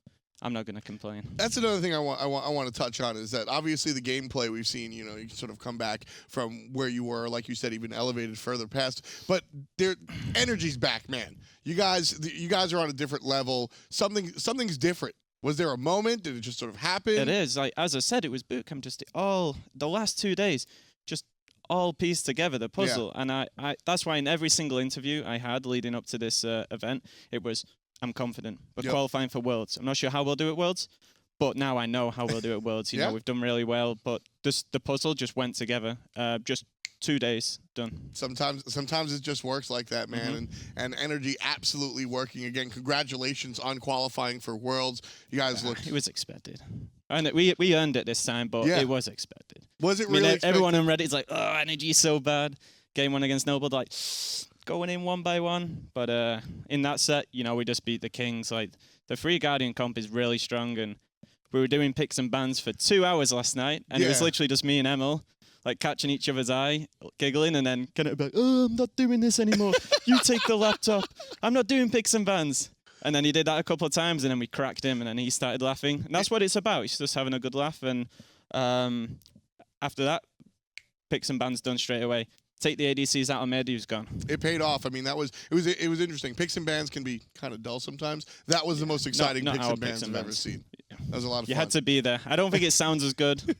I: I'm not going to complain.
E: That's another thing I want to touch on, is that obviously the gameplay we've seen, you can sort of come back from where you were, like you said, even elevated further past. But their energy's back, man. You guys are on a different level. Something's different. Was there a moment? Did it just sort of happen?
I: It is. Like as I said, it was bootcamp. Just the last 2 days, just all pieced together, the puzzle. Yeah. And I that's why in every single interview I had leading up to this event, it was, I'm confident. We're qualifying for Worlds. I'm not sure how we'll do at Worlds, but now I know how we'll do at Worlds. You know, we've done really well, but the puzzle just went together. Just 2 days done.
E: Sometimes it just works like that, man. And energy absolutely working again. Congratulations on qualifying for Worlds. You guys look.
I: It was expected. And we earned it this time, but it was expected.
E: Was it really expected?
I: Everyone on Reddit's like, oh, energy's so bad. Game 1 against Noble, like going in 1 by 1. But in that set, we just beat the Kings. Like the free Guardian comp is really strong, and we were doing picks and bans for 2 hours last night, and it was literally just me and Emil, like catching each other's eye, giggling, and then kind of be like, oh, I'm not doing this anymore. You take the laptop. I'm not doing picks and bans. And then he did that a couple of times, and then we cracked him, and then he started laughing. And that's what it's about. It's just having a good laugh. And after that, picks and bans done straight away. Take the ADCs out of mid, he was gone.
E: It paid off. I mean, it was interesting. Picks and bans can be kind of dull sometimes. That was the most exciting picks and bans I've ever seen. That was a lot of fun.
I: You had to be there. I don't think it sounds as good,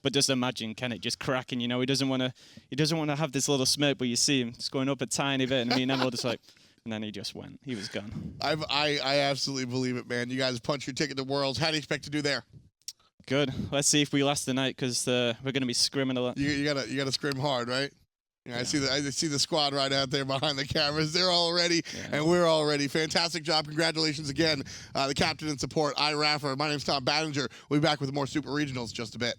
I: but just imagine Kenneth just cracking. He doesn't want to have this little smirk, but you see him just going up a tiny bit, and me and Emil just like. And then he just went. He was gone.
E: I absolutely believe it, man. You guys punched your ticket to Worlds. How do you expect to do there?
I: Good. Let's see if we last the night, because we're going to be scrimming a lot.
E: You gotta scrim hard, right? Yeah, I see the squad right out there behind the cameras. They're all ready, and we're all ready. Fantastic job. Congratulations again, the captain and support, iRaffer. My name's Tom Battinger. We'll be back with more Super Regionals just a bit.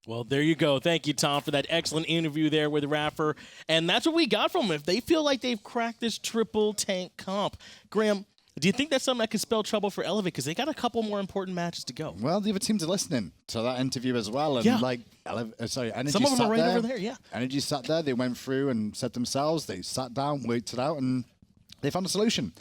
A: Well, there you go. Thank you, Tom, for that excellent interview there with Raffer. And that's what we got from him. If they feel like they've cracked this triple tank comp, Graham, do you think that's something that could spell trouble for Elevate? Because they got a couple more important matches to go.
H: Well, the other teams are listening to that interview as well. And Energy
A: some of them are right over there,
H: Energy sat there. They went through and said themselves. They sat down, worked it out, and they found a solution.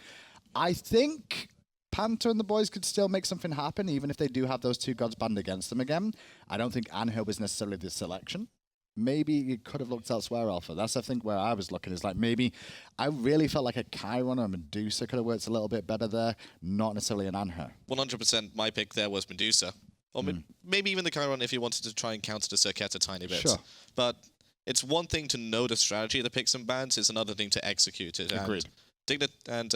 H: I think Panther and the boys could still make something happen, even if they do have those 2 gods banned against them again. I don't think Anhur was necessarily the selection. Maybe you could have looked elsewhere, Alpha. That's, I think, where I was looking, is like maybe I really felt like a Chiron or a Medusa could have worked a little bit better there, not necessarily an Anhur.
G: 100% my pick there was Medusa. Or maybe even the Chiron if you wanted to try and counter the Serqet a tiny bit.
H: Sure.
G: But it's one thing to know the strategy of the picks and bans, it's another thing to execute it.
H: Agreed.
G: And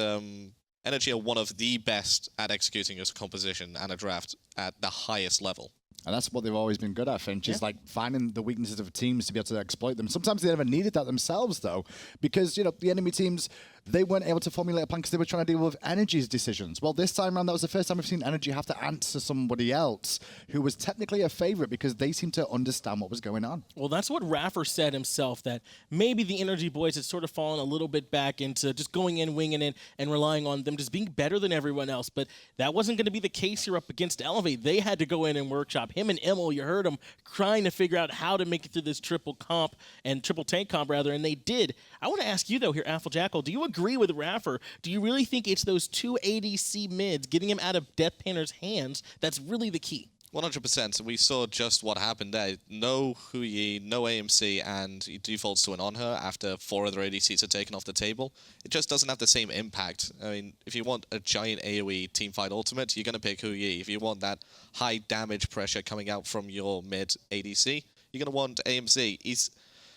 G: NRG are one of the best at executing a composition and a draft at the highest level.
H: And that's what they've always been good at, Finch, is like finding the weaknesses of teams to be able to exploit them. Sometimes they never needed that themselves, though, because, you know, the enemy teams, they weren't able to formulate a plan because they were trying to deal with NRG's decisions. Well, this time around, that was the first time we've seen NRG have to answer somebody else who was technically a favorite because they seemed to understand what was going on.
A: Well, that's what Raffer said himself, that maybe the NRG boys had sort of fallen a little bit back into just going in, winging it, and relying on them just being better than everyone else. But that wasn't going to be the case here up against Elevate. They had to go in and workshop. Him and Emil, you heard him trying to figure out how to make it through this triple tank comp, and they did. I want to ask you, though, here, Jackal, do you agree with Raffer? Do you really think it's those two ADC mids, getting him out of DeathPanter's hands, that's really the key?
G: 100%. We saw just what happened there. No Huyi, no AMC, and he defaults to an Anhur after 4 other ADCs are taken off the table. It just doesn't have the same impact. I mean, if you want a giant AoE teamfight ultimate, you're going to pick Huyi. If you want that high damage pressure coming out from your mid ADC, you're going to want AMC. He's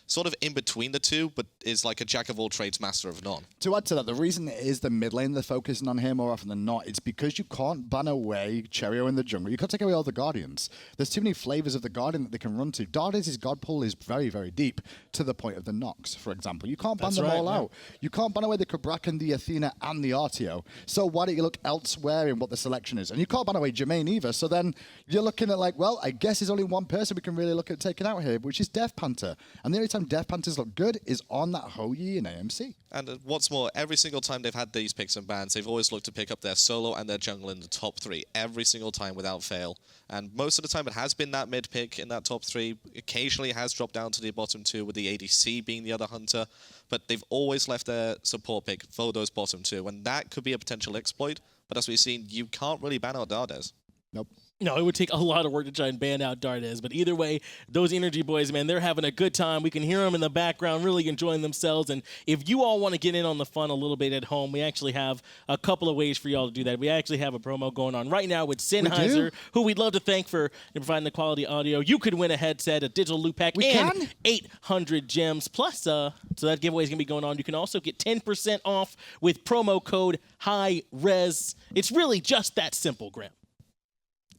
G: sort of in between the two, but is like a jack of all trades, master of none.
H: To add to that, the reason it is the mid lane they're focusing on here more often than not, it's because you can't ban away Cherryo in the jungle. You can't take away all the Guardians. There's too many flavors of the Guardian that they can run to. Dardez's God pool is very, very deep, to the point of the Nox, for example. You can't ban them all out. You can't ban away the Cabrakan, the Athena, and the Artio. So why don't you look elsewhere in what the selection is? And you can't ban away Jermain either. So then you're looking at like, well, I guess there's only one person we can really look at taking out here, which is DeathPanter. And the only time DeathPanters look good is on that Huyi and AMC.
G: And what's more, every single time they've had these picks and bans, they've always looked to pick up their solo and their jungle in the top 3 every single time without fail. And most of the time it has been that mid pick in that top 3. Occasionally it has dropped down to the bottom 2 with the ADC being the other hunter. But they've always left their support pick for those bottom 2. And that could be a potential exploit. But as we've seen, you can't really ban out Dardez.
H: Nope.
A: No, it would take a lot of work to try and ban out Dardez. But either way, those NRG boys, man, they're having a good time. We can hear them in the background really enjoying themselves. And if you all want to get in on the fun a little bit at home, we actually have a couple of ways for y'all to do that. We actually have a promo going on right now with Sennheiser, who we'd love to thank for providing the quality audio. You could win a headset, a digital loop pack, and 800 gems. Plus, so that giveaway is going to be going on. You can also get 10% off with promo code hi-rez. It's really just that simple, Graham.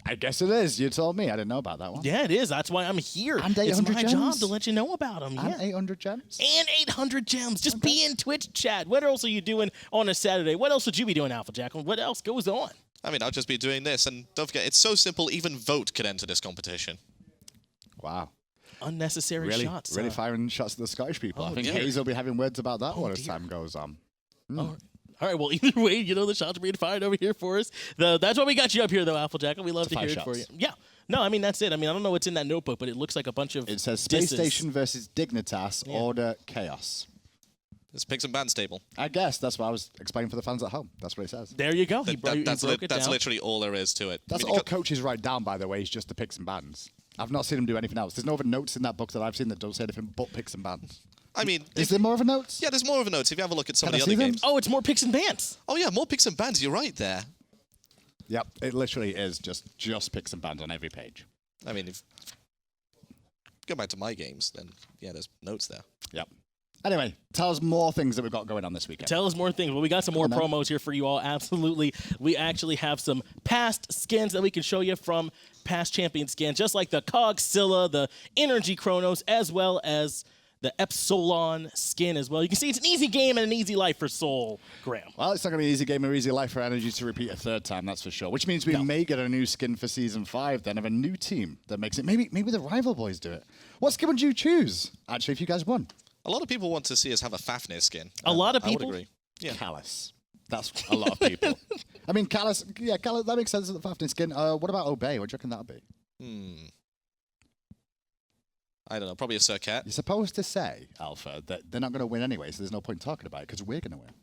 H: I guess it is. You told me. I didn't know about that one.
A: Yeah, it is. That's why I'm here.
H: And 800
A: it's my
H: gems.
A: job to let you know about them.
H: And 800 gems.
A: And 800 gems. Just be in Twitch chat. What else are you doing on a Saturday? What else would you be doing, Alpha Jackal? What else goes on?
G: I mean, I'll just be doing this. And don't forget, it's so simple, even Vote could enter this competition.
H: Wow.
A: Unnecessary shots.
H: Really firing shots at the Scottish people. I think Hayes will be having words about that one as time goes on.
A: All right, well, either way, you know, the shots are being fired over here for us. That's why we got you up here, though, Alpha Jackal. We love to hear it for you. Yeah. No, I mean, that's it. I mean, I don't know what's in that notebook, but it looks like a bunch of
H: It says Space Station versus Dignitas, Order, Chaos.
G: It's picks and bans table.
H: I guess that's what I was explaining for the fans at home. That's what it says.
A: There you go.
G: That's literally all there is to it.
H: That's all coaches write down, by the way, is just the picks and bans. I've not seen them do anything else. There's no other notes in that book that I've seen that don't say anything but picks and bans.
G: I mean,
H: is there more of a notes?
G: Yeah, there's more of a notes. If you have a look at some of the other games.
A: Oh, it's more picks and bans.
G: Oh yeah, more picks and bans. You're right there.
H: Yep, it literally is just picks and bans on every page.
G: I mean, if go back to my games, then yeah, there's notes there.
H: Yep. Anyway, tell us more things that we've got going on this weekend.
A: Tell us more things. Well, we got some more promos here for you all. Absolutely. We actually have some past skins that we can show you from past champion skins, just like the Cogsilla, the Energy Chronos, as well as the Epsilon skin as well. You can see it's an easy game and an easy life for Soul, Graham.
H: Well, it's not going to be an easy game or easy life for Energy to repeat a third time, that's for sure. Which means we may get a new skin for Season 5 then of a new team that makes it. Maybe the rival boys do it. What skin would you choose, actually, if you guys won?
G: A lot of people want to see us have a Fafnir skin.
A: A lot of people?
G: I would agree. Yeah.
H: Callus. That's a lot of people. I mean, Callus, that makes sense, the Fafnir skin. What about Obey? What do you reckon that would be?
G: I don't know, probably a Serqet.
H: You're supposed to say, Alpha, that they're not going to win anyway, so there's no point talking about it, because we're going to win.